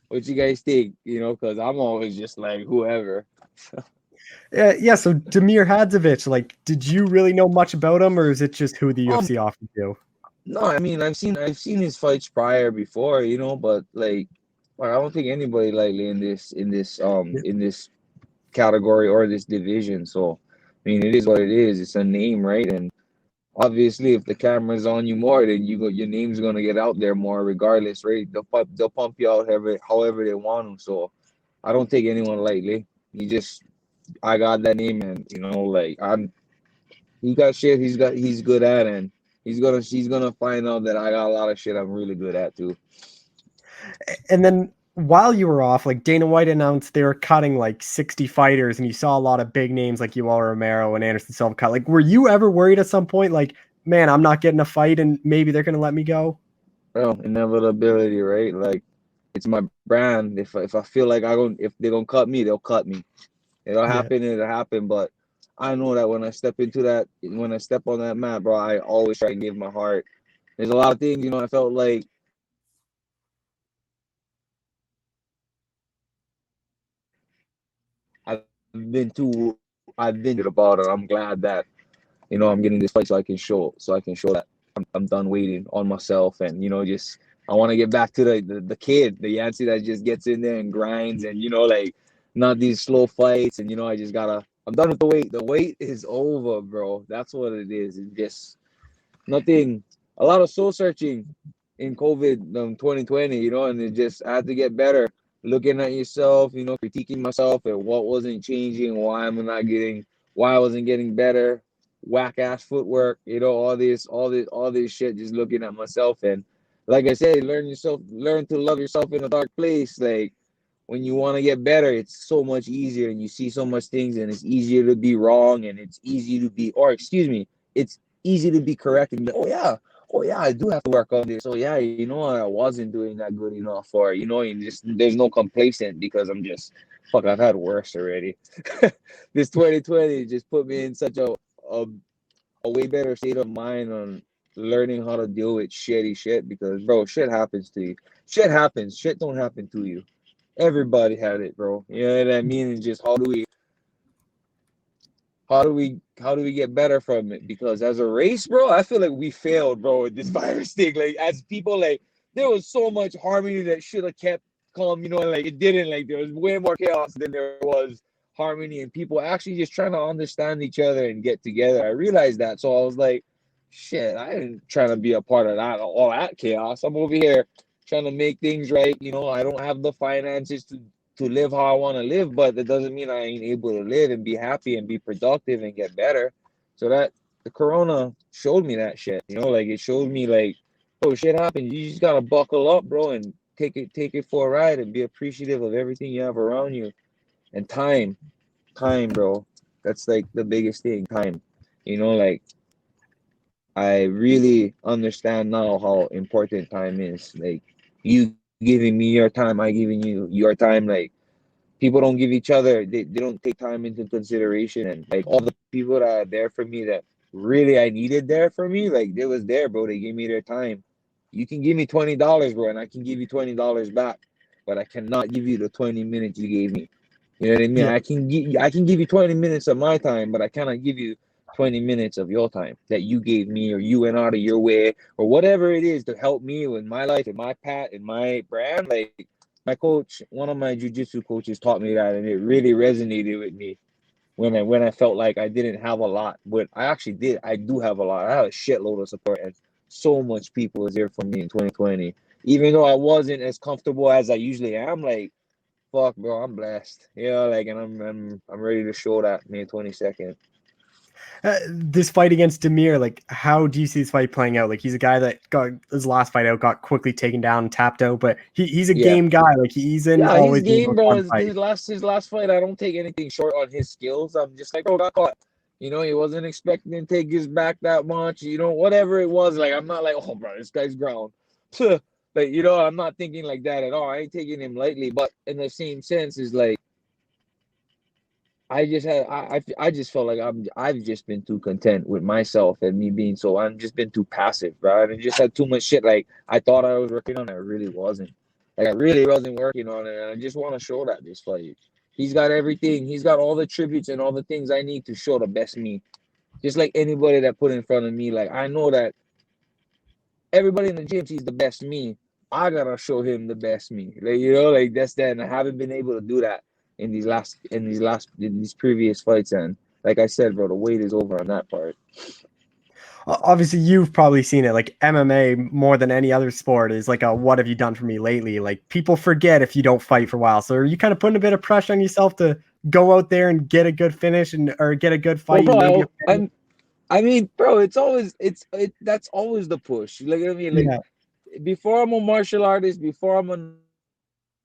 what you guys think? Because I'm always just like whoever. Yeah. So Damir Hadzovich, like, did you really know much about him, or is it just who the UFC offered you? No, I mean, I've seen his fights prior before, but like, I don't think anybody likely in this category or this division. So, I mean, it is what it is. It's a name, right? And obviously, if the camera's on you more, then your name's gonna get out there more, regardless, right? They'll pump you out however they want to. So, I don't take anyone lightly. I got that name, and like he got shit. He's good at, and she's gonna find out that I got a lot of shit I'm really good at too. And then while you were off, like Dana White announced they were cutting like 60 fighters, and you saw a lot of big names like Yoel Romero and Anderson Silva cut. Like, were you ever worried at some point, like, man, I'm not getting a fight, and maybe they're gonna let me go? Well, inevitability, right? Like, it's my brand. If I feel like if they're gonna cut me, they'll cut me. It'll happen. It'll happen. But I know that when I step on that mat, bro, I always try to give my heart. There's a lot of things, I felt like I've been about it. I'm glad that I'm getting this fight so I can show that I'm done waiting on myself, and just I want to get back to the kid, the Yancey that just gets in there and grinds, and like not these slow fights, and I'm done with the wait. The wait is over, bro. That's what it is. It's just nothing. A lot of soul searching in COVID 2020, and I had to get better. Looking at yourself, critiquing myself and what wasn't changing, why I wasn't getting better, whack ass footwork, all this shit, just looking at myself. And like I said, learn to love yourself in a dark place. Like, when you want to get better, it's so much easier, and you see so much things, and it's easier to be wrong, and it's easy to be, or excuse me, it's easy to be correct and be, oh yeah, I do have to work on this. Oh yeah, I wasn't doing that good enough, or there's no complacent, because I'm just I've had worse already. This 2020 just put me in such a way better state of mind on learning how to deal with shitty shit, because bro, shit happens to you. Shit happens. Shit don't happen to you. Everybody had it, bro. You know what I mean? And just how do we get better from it? Because as a race, bro, I feel like we failed, bro, with this virus thing. Like, as people, like, there was so much harmony that should have kept calm, and like it didn't. Like, there was way more chaos than there was harmony, and people actually just trying to understand each other and get together. I realized that. So I was like, shit, I ain't trying to be a part of that, all that chaos. I'm over here trying to make things right. I don't have the finances to live how I want to live, but that doesn't mean I ain't able to live and be happy and be productive and get better. So that the corona showed me that shit, like it showed me like, oh, shit happens. You just gotta buckle up, bro, and take it for a ride and be appreciative of everything you have around you. And time, bro, that's like the biggest thing. Time, like I really understand now how important time is. Like, you giving me your time, I giving you your time. Like, people don't give each other, they don't take time into consideration. And like, all the people that are there for me, that really I needed there for me, like, they was there, bro. They gave me their time. You can give me $20, bro, and I can give you $20 back, but I cannot give you the 20 minutes you gave me. You know what I mean? Yeah. I can give you 20 minutes of my time, but I cannot give you 20 minutes of your time that you gave me, or you went out of your way, or whatever it is to help me with my life and my path and my brand. Like, my coach, one of my jiu-jitsu coaches taught me that, and it really resonated with me when I felt like I didn't have a lot. But I actually did. I do have a lot. I have a shitload of support, and so much people is there for me in 2020. Even though I wasn't as comfortable as I usually am, like, fuck, bro, I'm blessed. Like, and I'm ready to show that May 22nd. This fight against Damir, like, how do you see this fight playing out? Like, he's a guy that got his last fight out, got quickly taken down and tapped out, but he's a game guy. Like, he's in Yeah, always he's game, bro. fun fight. His last fight, I don't take anything short on his skills. I'm just like, oh, got caught. He wasn't expecting to take his back that much. Whatever it was, like, I'm not like, oh, bro, this guy's ground. Like, I'm not thinking like that at all. I ain't taking him lightly, but in the same sense is like, I just felt like I've just been too content with myself and me being I've just been too passive, bro. And I just had too much shit like I thought I was working on it. I really wasn't. Like, I really wasn't working on it, and I just want to show that this fight. He's got everything. He's got all the tributes and all the things I need to show the best me. Just like anybody that put in front of me, like, I know that everybody in the gym sees the best me. I gotta show him the best me. Like, like, that's that. And I haven't been able to do that in these previous fights. And like I said, bro, the wait is over on that part. Obviously, you've probably seen it. Like, MMA, more than any other sport, is like a "what have you done for me lately?" Like, people forget if you don't fight for a while. So are you kind of putting a bit of pressure on yourself to go out there and get a good finish or get a good fight? Well, bro, I mean, bro, that's always the push. Like, I mean, like, before I'm a martial artist, before I'm a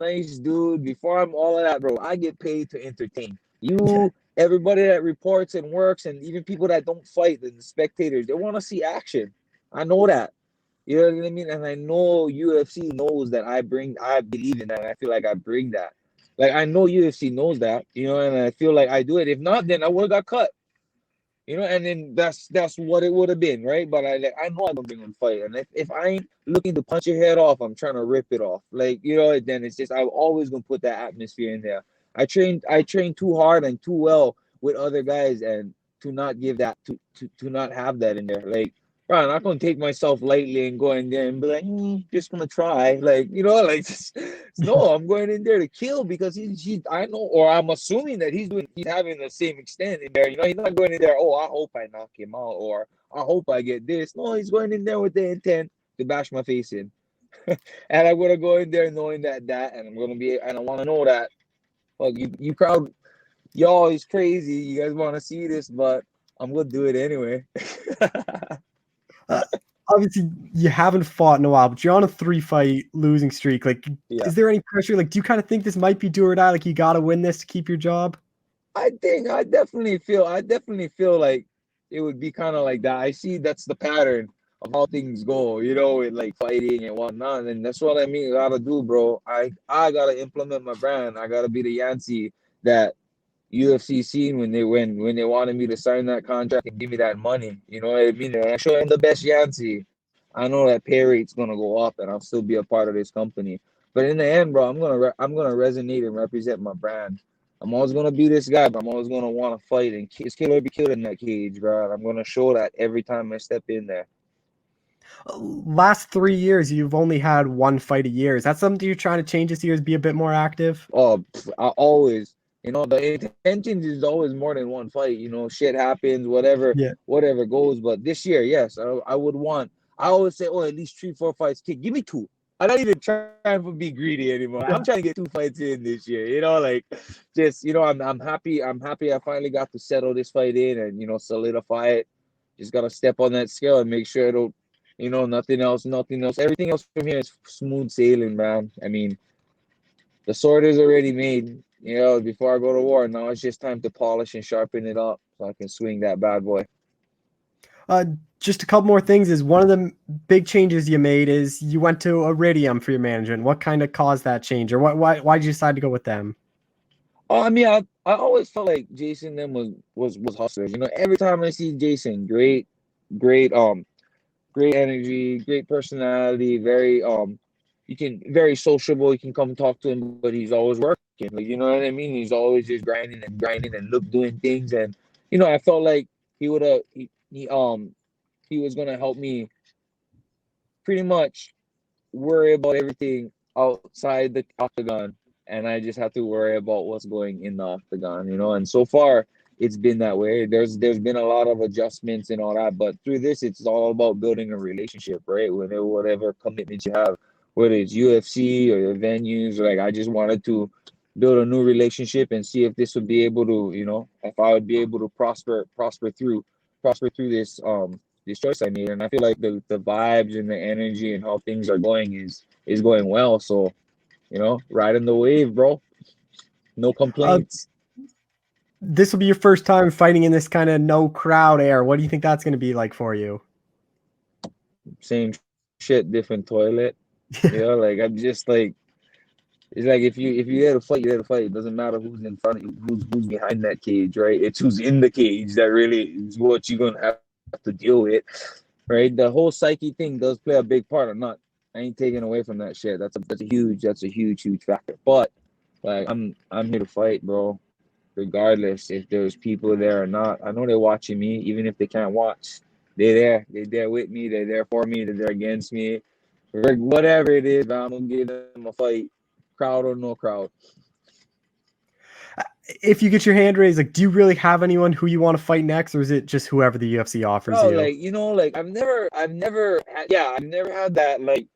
nice dude, before I'm all of that, bro, I get paid to entertain you. Everybody that reports and works, and even people that don't fight, and the spectators, they want to see action. I know that. You know what I mean? And I know UFC knows that I believe in that. And I feel like I bring that. Like, I know UFC knows that, and I feel like I do it. If not, then I would have got cut. And then that's what it would have been, right? But I know I'm gonna bring on fight, and if I ain't looking to punch your head off, I'm trying to rip it off. Like, then it's just, I'm always gonna put that atmosphere in there. I train too hard and too well with other guys, and to not give that to not have that in there. Like, bro, I'm not gonna take myself lightly and go in there and be like, just gonna try. Like, like, no, I'm going in there to kill, because I know, or I'm assuming that he's having the same extent in there. He's not going in there, oh, I hope I knock him out, or I hope I get this. No, he's going in there with the intent to bash my face in. And I'm gonna go in there knowing that, and I want to know that, well, you crowd, y'all is crazy. You guys want to see this, but I'm gonna do it anyway. Obviously, you haven't fought in a while, but you're on a 3-fight losing streak. Like, is there any pressure? Like, do you kind of think this might be do or die? Like, you got to win this to keep your job? I definitely feel like it would be kind of like that. I see that's the pattern of how things go, with like fighting and whatnot. And that's what I mean. I gotta do, bro. I gotta implement my brand. I gotta be the Yancey that UFC seen when they wanted me to sign that contract and give me that money. You know what I mean? And I show them the best Yancey. I know that pay rate's gonna go up, and I'll still be a part of this company. But in the end, bro, I'm gonna resonate and represent my brand. I'm always gonna be this guy, but I'm always gonna want to fight and kill or be killed in that cage, bro. And I'm gonna show that every time I step in there. Last 3 years, you've only had 1 fight a year. Is that something you're trying to change this year? Is be a bit more active? Oh, I always, the intention is always more than 1 fight. Shit happens, whatever goes. But this year, yes, I would want. I always say, at least 3, 4 fights. Give me 2. I'm not even trying to be greedy anymore. I'm trying to get 2 fights in this year. Like, just, I'm happy. I'm happy I finally got to settle this fight in and, solidify it. Just got to step on that scale and make sure it'll, nothing else. Everything else from here is smooth sailing, man. I mean, the sword is already made, before I go to war. Now it's just time to polish and sharpen it up so I can swing that bad boy. Just a couple more things. Is one of the big changes you made is you went to Iridium for your management. What kind of caused that change, or why did you decide to go with them? Oh, I mean, I always felt like Jason them was hustlers. Every time I see Jason, great energy, great personality, very very sociable. You can come talk to him, but he's always working. Like, you know what I mean? He's always just grinding and doing things. And I felt like he was gonna help me pretty much worry about everything outside the octagon, and I just have to worry about what's going in the octagon, And so far, it's been that way. There's been a lot of adjustments and all that, but through this, it's all about building a relationship, right? Whatever commitments you have, whether it's UFC or your venues, like I just wanted to build a new relationship and see if this would be able to, if I would be able to prosper through this choice I made. And I feel like the vibes and the energy and how things are going is going well. So, riding the wave, bro. No complaints. This will be your first time fighting in this kind of no crowd air. What do you think that's going to be like for you? Same shit, different toilet. Like I'm just like, it's like if you there to fight, you're there to fight. It doesn't matter who's in front of you, who's behind that cage, right? It's who's in the cage that really is what you're gonna have to deal with, right? The whole psyche thing does play a big part. I ain't taking away from that shit. That's a huge factor. But like I'm here to fight, bro. Regardless if there's people there or not. I know they're watching me, even if they can't watch. They're there with me, they're there for me, they're there against me. Whatever it is, I'm gonna give them a fight, crowd or no crowd. If you get your hand raised, like, do you really have anyone who you want to fight next, or is it just whoever the UFC offers you? Like I've never had that like,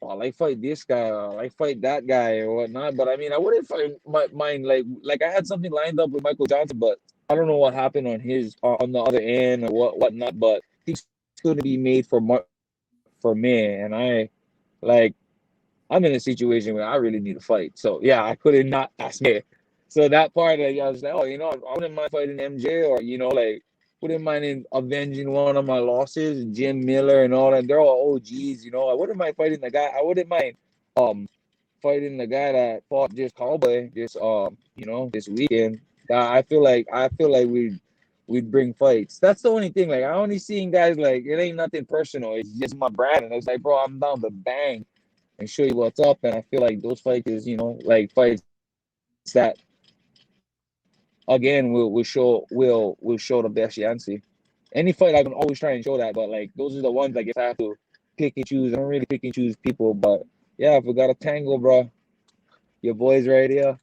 oh, I like fight this guy, or I like fight that guy or whatnot. But I mean, I wouldn't fight mine like I had something lined up with Michael Johnson, but I don't know what happened on his on the other end or whatnot. But he's going to be made for me, and I'm in a situation where I really need to fight. So yeah, I couldn't not ask me. So that part, like, I was like, oh, I wouldn't mind fighting MJ, or like wouldn't mind avenging one of my losses, Jim Miller and all that. They're all OGs, I wouldn't mind fighting the guy. I wouldn't mind fighting the guy that fought just Cowboy this weekend. I feel like we'd bring fights. That's the only thing. Like I only seeing guys like it ain't nothing personal. It's just my brand, and it's like, bro, I'm down to bang and show you what's up. And I feel like those fights is, like fights that again will show the best Yancey. Any fight I can always try and show that, but like those are the ones like if I have to pick and choose, I don't really pick and choose people, but yeah, if we got a tangle, bro, your boy's right here.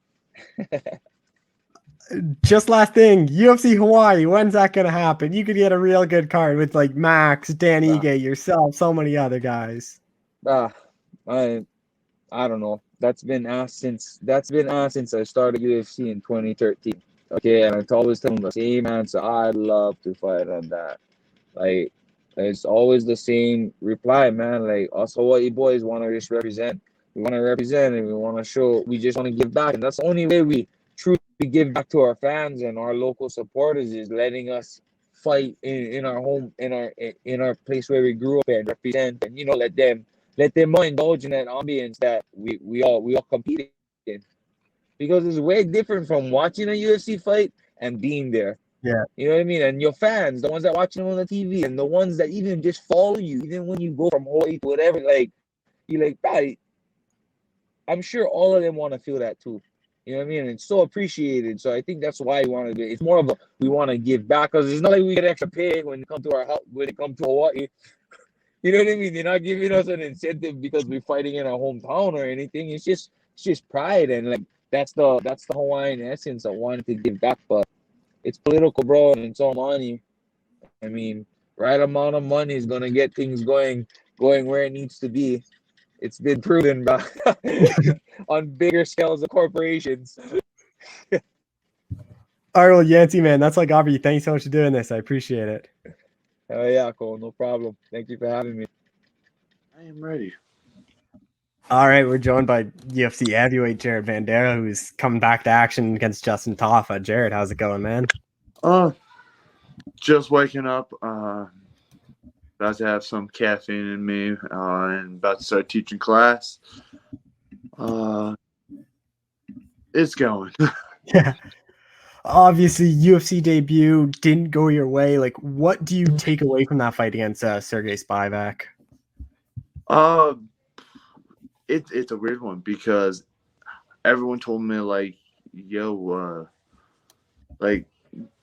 Just last thing, UFC Hawaii, when's that gonna happen? You could get a real good card with like Max, Dan Ige, yourself, so many other guys. I don't know. That's been asked since I started UFC in 2013. Okay, and I always tell them the same answer. I'd love to fight on that. Like, it's always the same reply, man. Like, us Hawaii boys want to just represent. We want to represent, and we want to show. We just want to give back, and that's the only way we truly give back to our fans and our local supporters is letting us fight in our home, in our place where we grew up and represent, and let them indulge in that ambience that we all compete in. Because it's way different from watching a UFC fight and being there. Yeah. You know what I mean? And your fans, the ones that watch them on the TV, and the ones that even just follow you, even when you go from Hawaii to whatever, like, you're like, right. I'm sure all of them want to feel that too. You know what I mean? And it's so appreciated. So I think that's why we want to do it. It's more of a we want to give back, because it's not like we get extra pay when it comes to Hawaii. You know what I mean? They're not giving us an incentive because we're fighting in our hometown or anything. It's just pride, and like that's the Hawaiian essence of wanting to give back. But it's political, bro, and it's all money. I mean, right amount of money is gonna get things going where it needs to be. It's been proven by on bigger scales of corporations. All right, well, Yancey, man, that's like Aubrey. Thanks so much for doing this. I appreciate it. Oh yeah, Cole, no problem. Thank you for having me. I am ready. All right, we're joined by UFC heavyweight Jared Vanderaa, who's coming back to action against Justin Tafa. Jared, how's it going, man? Just waking up. About to have some caffeine in me, and about to start teaching class. It's going. Yeah. Obviously, UFC debut didn't go your way. Like, what do you take away from that fight against Sergey Spivak? It's a weird one because everyone told me like, yo, like,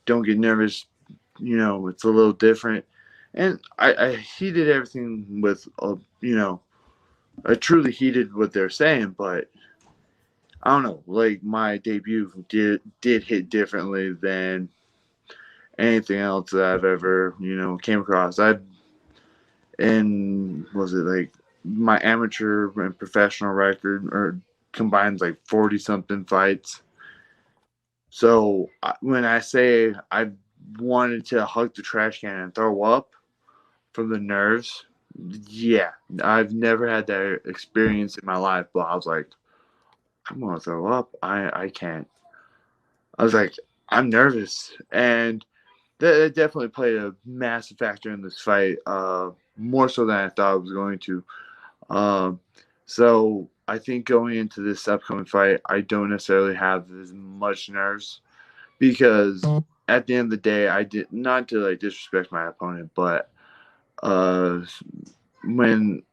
don't get nervous, you know, it's a little different. And he did everything with, you know, I truly heeded what they're saying, but I don't know, like my debut did hit differently than anything else that I've ever, you know, came across. And was it like my amateur and professional record or combined like 40 something fights. So when I say I wanted to hug the trash can and throw up from the nerves, yeah, I've never had that experience in my life, but I was like, I'm gonna throw up. I can't. I was like, I'm nervous, and that definitely played a massive factor in this fight, more so than I thought it was going to. Um, so I think going into this upcoming fight, I don't necessarily have as much nerves because at the end of the day, I did not to like disrespect my opponent, but when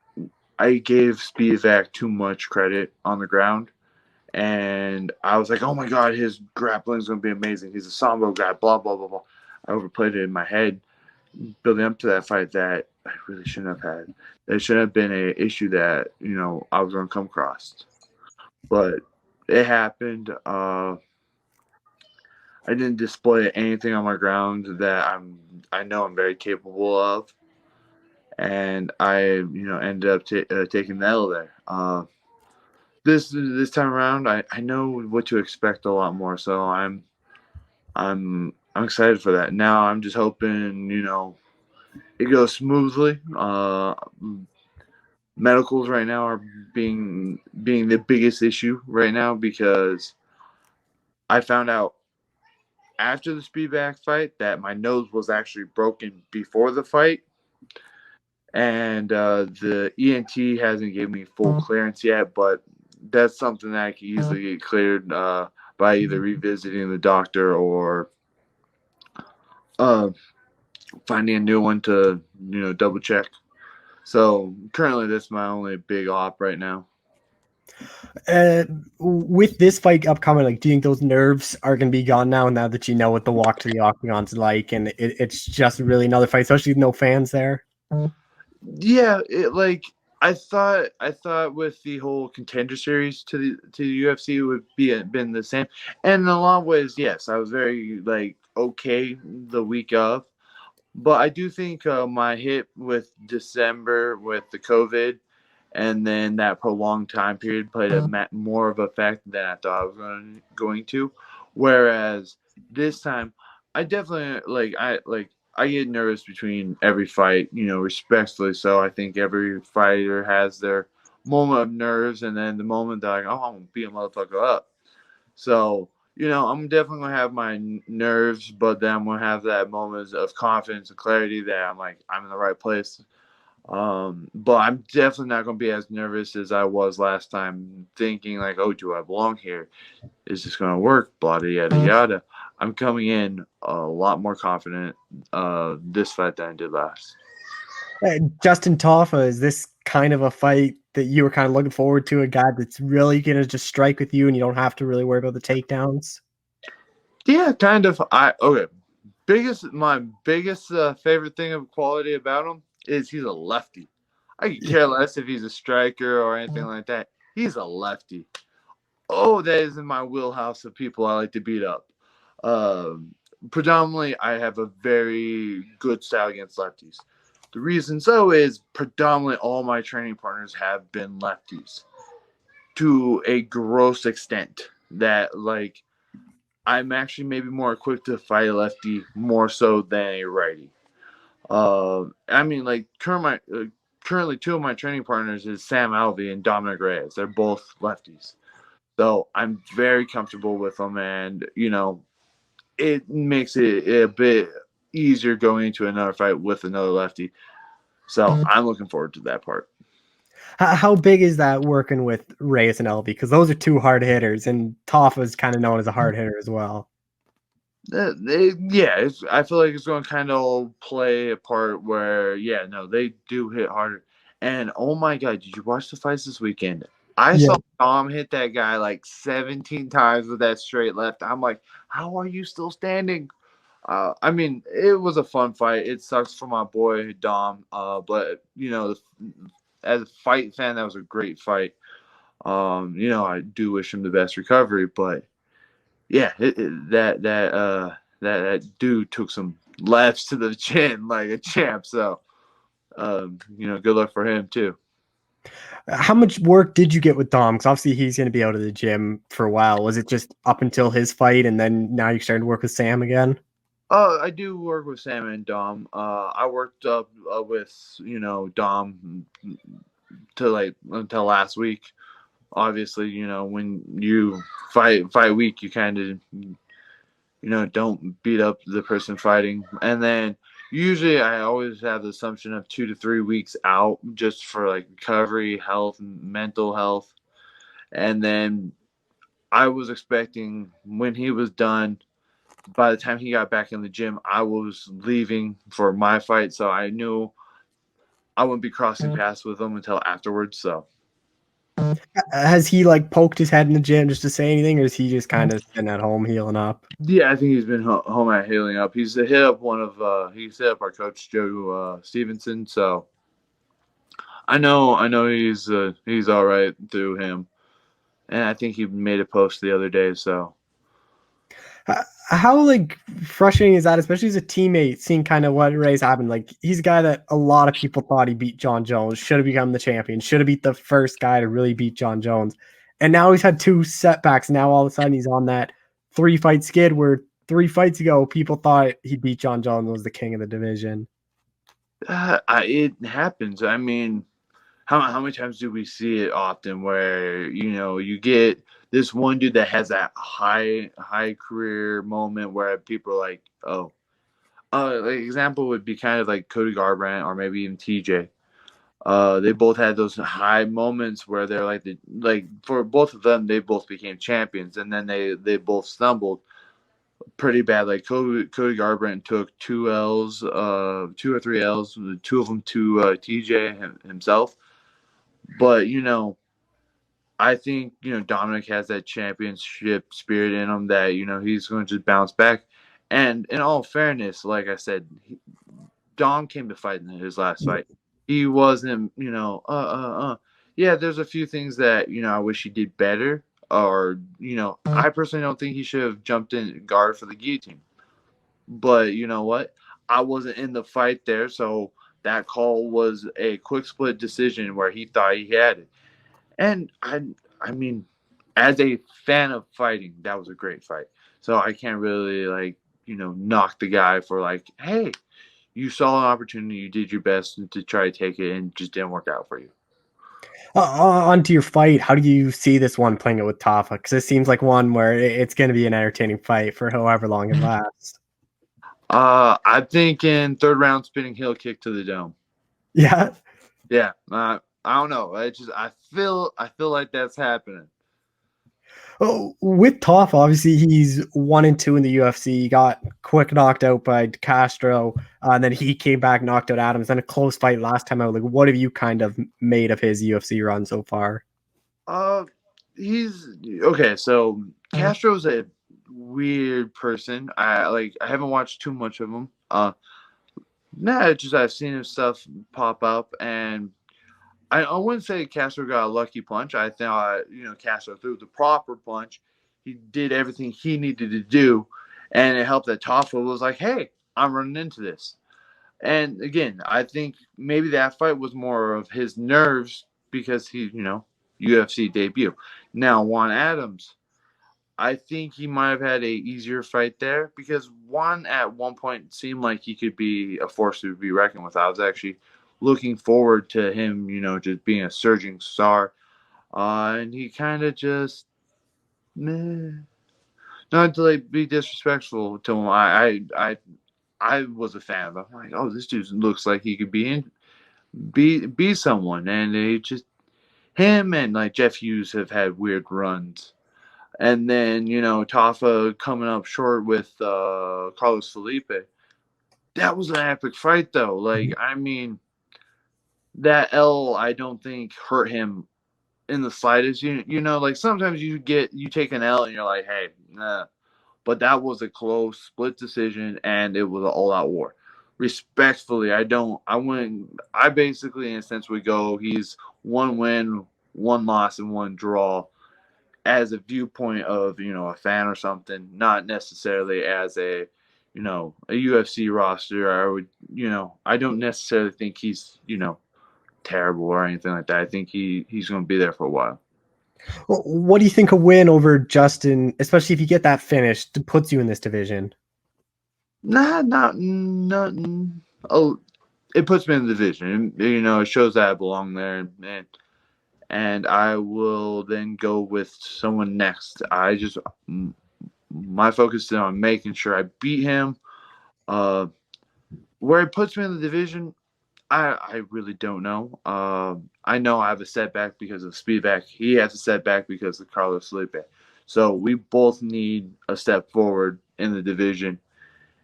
I gave Spivak too much credit on the ground, and I was like, oh my God, his grappling is going to be amazing. He's a Sambo guy, blah, blah, blah, blah. I overplayed it in my head, building up to that fight that I really shouldn't have had. It shouldn't have been an issue that, you know, I was going to come across. But it happened. I didn't display anything on my ground that I know I'm very capable of. And I, you know, ended up taking the L there. This time around, I know what to expect a lot more. So I'm excited for that. Now I'm just hoping, you know, it goes smoothly. Medicals right now are being the biggest issue right now because I found out after the Spivak fight that my nose was actually broken before the fight. And the ENT hasn't given me full clearance yet, but that's something that I can easily get cleared by either revisiting the doctor or finding a new one to, you know, double check. So currently, that's my only big op right now. With this fight upcoming, like, do you think those nerves are going to be gone now that you know what the walk to the octagon's like, and it's just really another fight, especially with no fans there? Yeah, I thought with the whole contender series to the UFC would been the same, and in a lot of ways, yes, I was very like okay the week of, but I do think my hit with December with the COVID, and then that prolonged time period played more of a effect than I thought I was going to, whereas this time I definitely I get nervous between every fight, you know, respectfully. So I think every fighter has their moment of nerves, and then the moment that I'm gonna beat a motherfucker up. So, you know, I'm definitely gonna have my nerves, but then I'm gonna have that moment of confidence and clarity that I'm like, I'm in the right place. But I'm definitely not gonna be as nervous as I was last time, thinking like, oh, do I belong here? Is this gonna work? Blah yada yada. I'm coming in a lot more confident this fight than I did last. Justin Toffa, is this kind of a fight that you were kind of looking forward to? A guy that's really gonna just strike with you, and you don't have to really worry about the takedowns. Yeah, kind of. My biggest favorite thing of quality about him is he's a lefty. I could care less if he's a striker or anything like that. He's a lefty. Oh, that is in my wheelhouse of people I like to beat up. Predominantly, I have a very good style against lefties. The reason so is predominantly all my training partners have been lefties to a gross extent that, like, I'm actually maybe more equipped to fight a lefty more so than a righty. I mean, like, currently two of my training partners is Sam Alvey and Dominic Reyes. They're both lefties. So I'm very comfortable with them, and, you know, it makes it a bit easier going into another fight with another lefty. So I'm looking forward to that part. How big is that working with Reyes and Elby? Because those are two hard hitters, and Toffa is kind of known as a hard hitter as well. I feel like it's going to kind of play a part where, they do hit harder. And, oh, my God, did you watch the fights this weekend? I saw Tom hit that guy like 17 times with that straight left. I'm like, how are you still standing? I mean, it was a fun fight. It sucks for my boy Dom, but as a fight fan, that was a great fight. I do wish him the best recovery, but yeah, that dude took some lefts to the chin like a champ. So, good luck for him too. How much work did you get with Dom? Because obviously he's going to be out of the gym for a while. Was it just up until his fight, and then now you're starting to work with Sam again? I do work with Sam and Dom. I worked up with Dom to like until last week. Obviously, when you fight week, you kind of don't beat up the person fighting, and then usually I always have the assumption of 2 to 3 weeks out just for like recovery, health, and mental health, and then I was expecting when he was done. By the time he got back in the gym, I was leaving for my fight, so I knew I wouldn't be crossing paths with him until afterwards. So, has he like poked his head in the gym just to say anything, or is he just kind of sitting at home healing up? yeah, I think he's been home at healing up. He's hit up he's hit up our coach Joe Stevenson. So I know he's all right through him, and I think he made a post the other day. So. How like frustrating is that, especially as a teammate, seeing kind of what Ray's happened? Like he's a guy that a lot of people thought he beat John Jones, should have become the champion, should have beat the first guy to really beat John Jones, and now he's had 2 setbacks. Now all of a sudden he's on that 3-fight skid where 3 fights ago people thought he beat John Jones, was the king of the division. It happens. I mean, how many times do we see it often where you get this one dude that has that high career moment where people are like, oh, like example would be kind of like Cody Garbrandt or maybe even TJ. They both had those high moments where they're like for both of them, they both became champions, and then they both stumbled pretty bad. Like Cody Garbrandt took 2 L's, 2 or 3 L's, 2 of them to TJ himself. But I think Dominic has that championship spirit in him that he's going to just bounce back. And in all fairness, like I said, Dom came to fight in his last fight. He wasn't, yeah, there's a few things that I wish he did better, or I personally don't think he should have jumped in guard for the guillotine. But you know what? I wasn't in the fight there, so that call was a quick split decision where he thought he had it. And I mean, as a fan of fighting, that was a great fight. So I can't really knock the guy for hey, you saw an opportunity, you did your best to try to take it, and just didn't work out for you. Onto your fight, how do you see this one playing it with Tafa? Because it seems like one where it's going to be an entertaining fight for however long it lasts. I'm thinking 3rd round spinning heel kick to the dome. Yeah. Yeah. I don't know. I feel like that's happening. Oh, with Toff, obviously he's 1-2 in the UFC. He got quick knocked out by Castro, and then he came back, knocked out Adams. Then a close fight last time out. Like, what have you kind of made of his UFC run so far? He's okay. So Castro's a weird person. I haven't watched too much of him. I've seen his stuff pop up, and I wouldn't say Castro got a lucky punch. I thought, Castro threw the proper punch. He did everything he needed to do, and it helped that Tafa was like, hey, I'm running into this. And again, I think maybe that fight was more of his nerves because he, UFC debut. Now, Juan Adams, I think he might have had a easier fight there because Juan at one point seemed like he could be a force to be reckoned with. I was actually looking forward to him, just being a surging star. And he kind of just, not to be disrespectful to him. I was a fan of him. I'm like, oh, this dude looks like he could be someone. And they just, him and Jeff Hughes have had weird runs. And then, Tafa coming up short with Carlos Felipe. That was an epic fight, though. That L, I don't think hurt him in the slightest. Sometimes you take an L and you're like, hey, nah. but that was a close split decision, and it was an all-out war. Respectfully, I basically, in a sense, would go, he's 1 win, 1 loss, and 1 draw as a viewpoint of, a fan or something, not necessarily as a UFC roster. I don't necessarily think he's, terrible or anything like that. I think he's going to be there for a while. Well, what do you think a win over Justin, especially if you get that finish, puts you in this division? Not. Oh, it puts me in the division. It shows that I belong there, and I will then go with someone next. My focus is on making sure I beat him. Where it puts me in the division, I really don't know. I know I have a setback because of Speedback. He has a setback because of Carlos Felipe. So we both need a step forward in the division.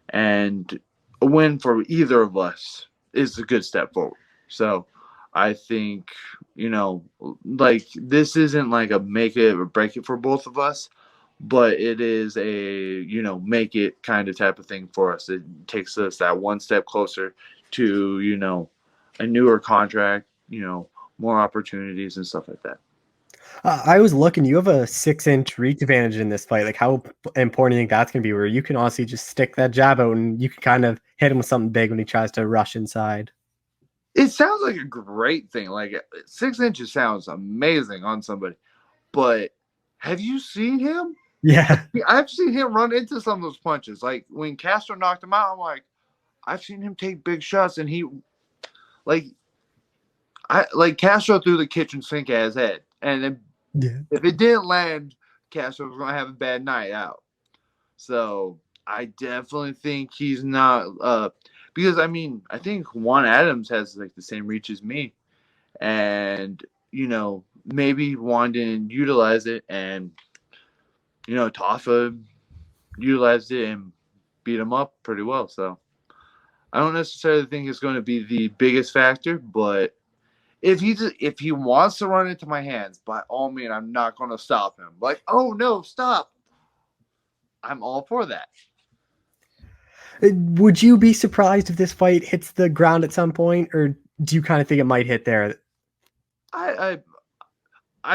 And a win for either of us is a good step forward. So I think, this isn't like a make it or break it for both of us, but it is a, make it kind of type of thing for us. It takes us that one step closer to, a newer contract, more opportunities and stuff like that. I was looking, you have a 6-inch reach advantage in this fight. Like, how important do you think that's going to be, where you can honestly just stick that jab out and you can kind of hit him with something big when he tries to rush inside? It sounds like a great thing. Like, 6 inches sounds amazing on somebody. But have you seen him? Yeah. I've seen him run into some of those punches. Like, when Castro knocked him out, I'm like, I've seen him take big shots, and Castro threw the kitchen sink at his head. And then if it didn't land, Castro was going to have a bad night out. So I definitely think he's not because, I think Juan Adams has, the same reach as me. And, maybe Juan didn't utilize it, and, Tafa utilized it and beat him up pretty well. So I don't necessarily think it's going to be the biggest factor, but if he wants to run into my hands, by all means, I'm not going to stop him. Like, oh no, stop! I'm all for that. Would you be surprised if this fight hits the ground at some point, or do you kind of think it might hit there? I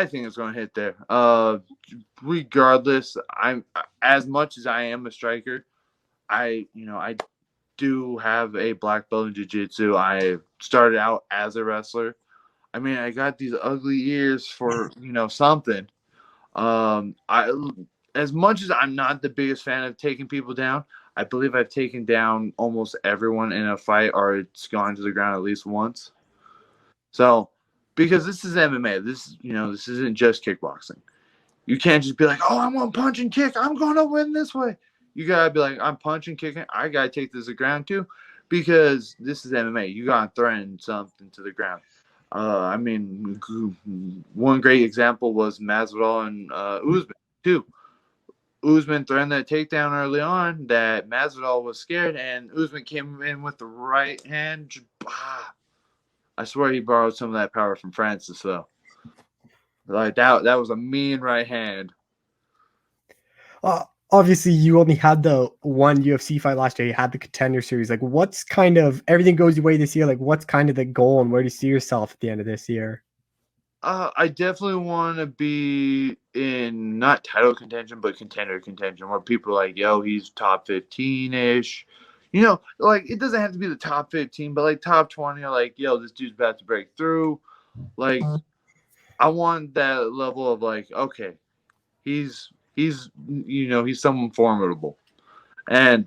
think it's going to hit there. Regardless, I'm, as much as I am a striker, I do have a black belt in jiu-jitsu. I started out as a wrestler. I got these ugly ears for, something. As much as I'm not the biggest fan of taking people down, I believe I've taken down almost everyone in a fight, or it's gone to the ground at least once. So, because this is MMA, this isn't just kickboxing. You can't just be like, oh, I'm going to punch and kick. I'm going to win this way. You got to be like, I'm punching, kicking. I got to take this to the ground too, because this is MMA. You got to threaten something to the ground. One great example was Masvidal and Usman too. Usman threatened that takedown early on that Masvidal was scared, and Usman came in with the right hand. I swear he borrowed some of that power from Francis, though. Like, that was a mean right hand. Obviously, you only had the one UFC fight last year. You had the Contender Series. Like, what's kind of, everything goes your way this year, like, what's kind of the goal, and where do you see yourself at the end of this year? I definitely want to be in not title contention, but contender contention, where people are like, yo, he's top 15-ish. It doesn't have to be the top 15, but like top 20, or like, yo, this dude's about to break through. Like, I want that level of like, okay, he's someone formidable. And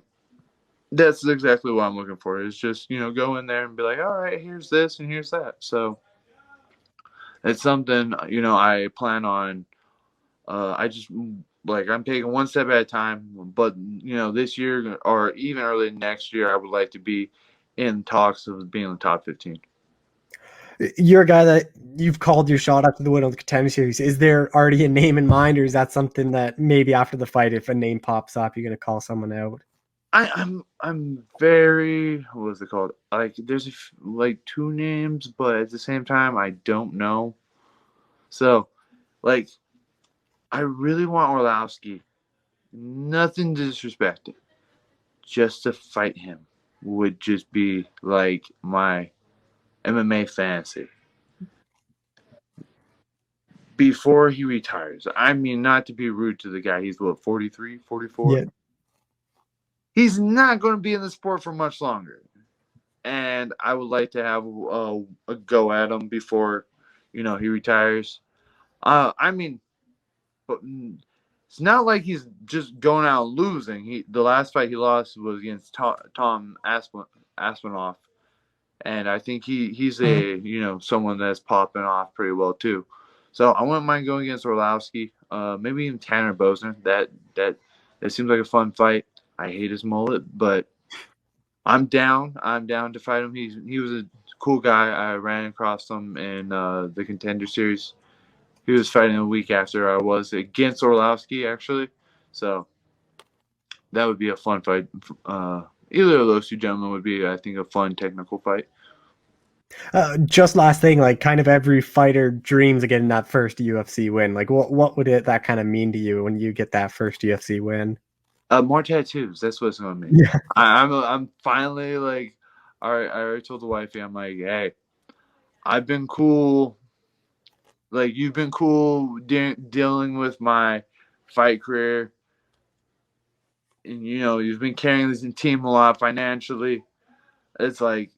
that's exactly what I'm looking for, is just, go in there and be like, all right, here's this and here's that. So it's something, I plan on. I'm taking one step at a time, but, this year or even early next year, I would like to be in talks of being in the top 15. You're a guy that you've called your shot after the win on the Contender Series. Is there already a name in mind, or is that something that maybe after the fight, if a name pops up, you're going to call someone out? I'm very, what is it called? Like, there's two names, but at the same time, I don't know. So, I really want Orlovsky nothing disrespected, just to fight him would just be like my MMA fantasy. Before he retires. I mean, not to be rude to the guy. He's what, 43, 44? Yeah. He's not going to be in the sport for much longer. And I would like to have a go at him before, he retires. I mean, but it's not like he's just going out and losing. The last fight he lost was against Tom Aspinall. And I think he's someone that's popping off pretty well too. So I wouldn't mind going against Orlovsky, maybe even Tanner Bosner. That seems like a fun fight. I hate his mullet, but I'm down. I'm down to fight him. He was a cool guy. I ran across him in the Contender Series. He was fighting a week after I was against Orlovsky, actually. So that would be a fun fight. Either of those two gentlemen would be, I think, a fun technical fight. Just last thing, like kind of every fighter dreams of getting that first UFC win. Like what would that kind of mean to you when you get that first UFC win? More tattoos. That's what it's gonna mean. Yeah. I'm finally like, all right. I already told the wifey, I'm like, hey, I've been cool. Like you've been cool dealing with my fight career, and you've been carrying this team a lot financially. It's like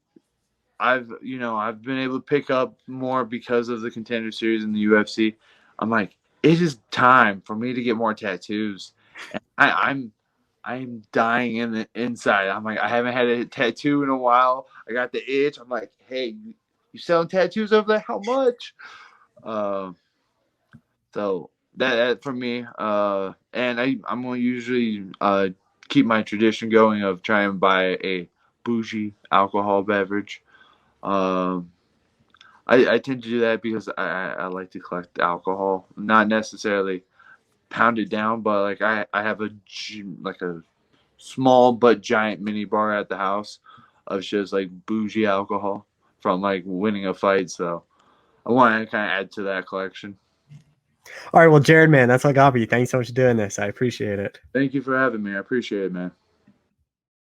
I've been able to pick up more because of the Contender Series in the UFC. I'm like, it is time for me to get more tattoos. And I'm dying in the inside. I'm like, I haven't had a tattoo in a while. I got the itch. I'm like, hey, you selling tattoos over there? How much? So that for me. And I'm gonna usually keep my tradition going of trying to buy a bougie alcohol beverage. I tend to do that because I like to collect alcohol, not necessarily pound it down, but like I have a small but giant mini bar at the house of just like bougie alcohol from like winning a fight. So I want to kind of add to that collection. All right, well, Jared, man, that's all I got for you. Thanks so much for doing this. I appreciate it. Thank you for having me. I appreciate it, man.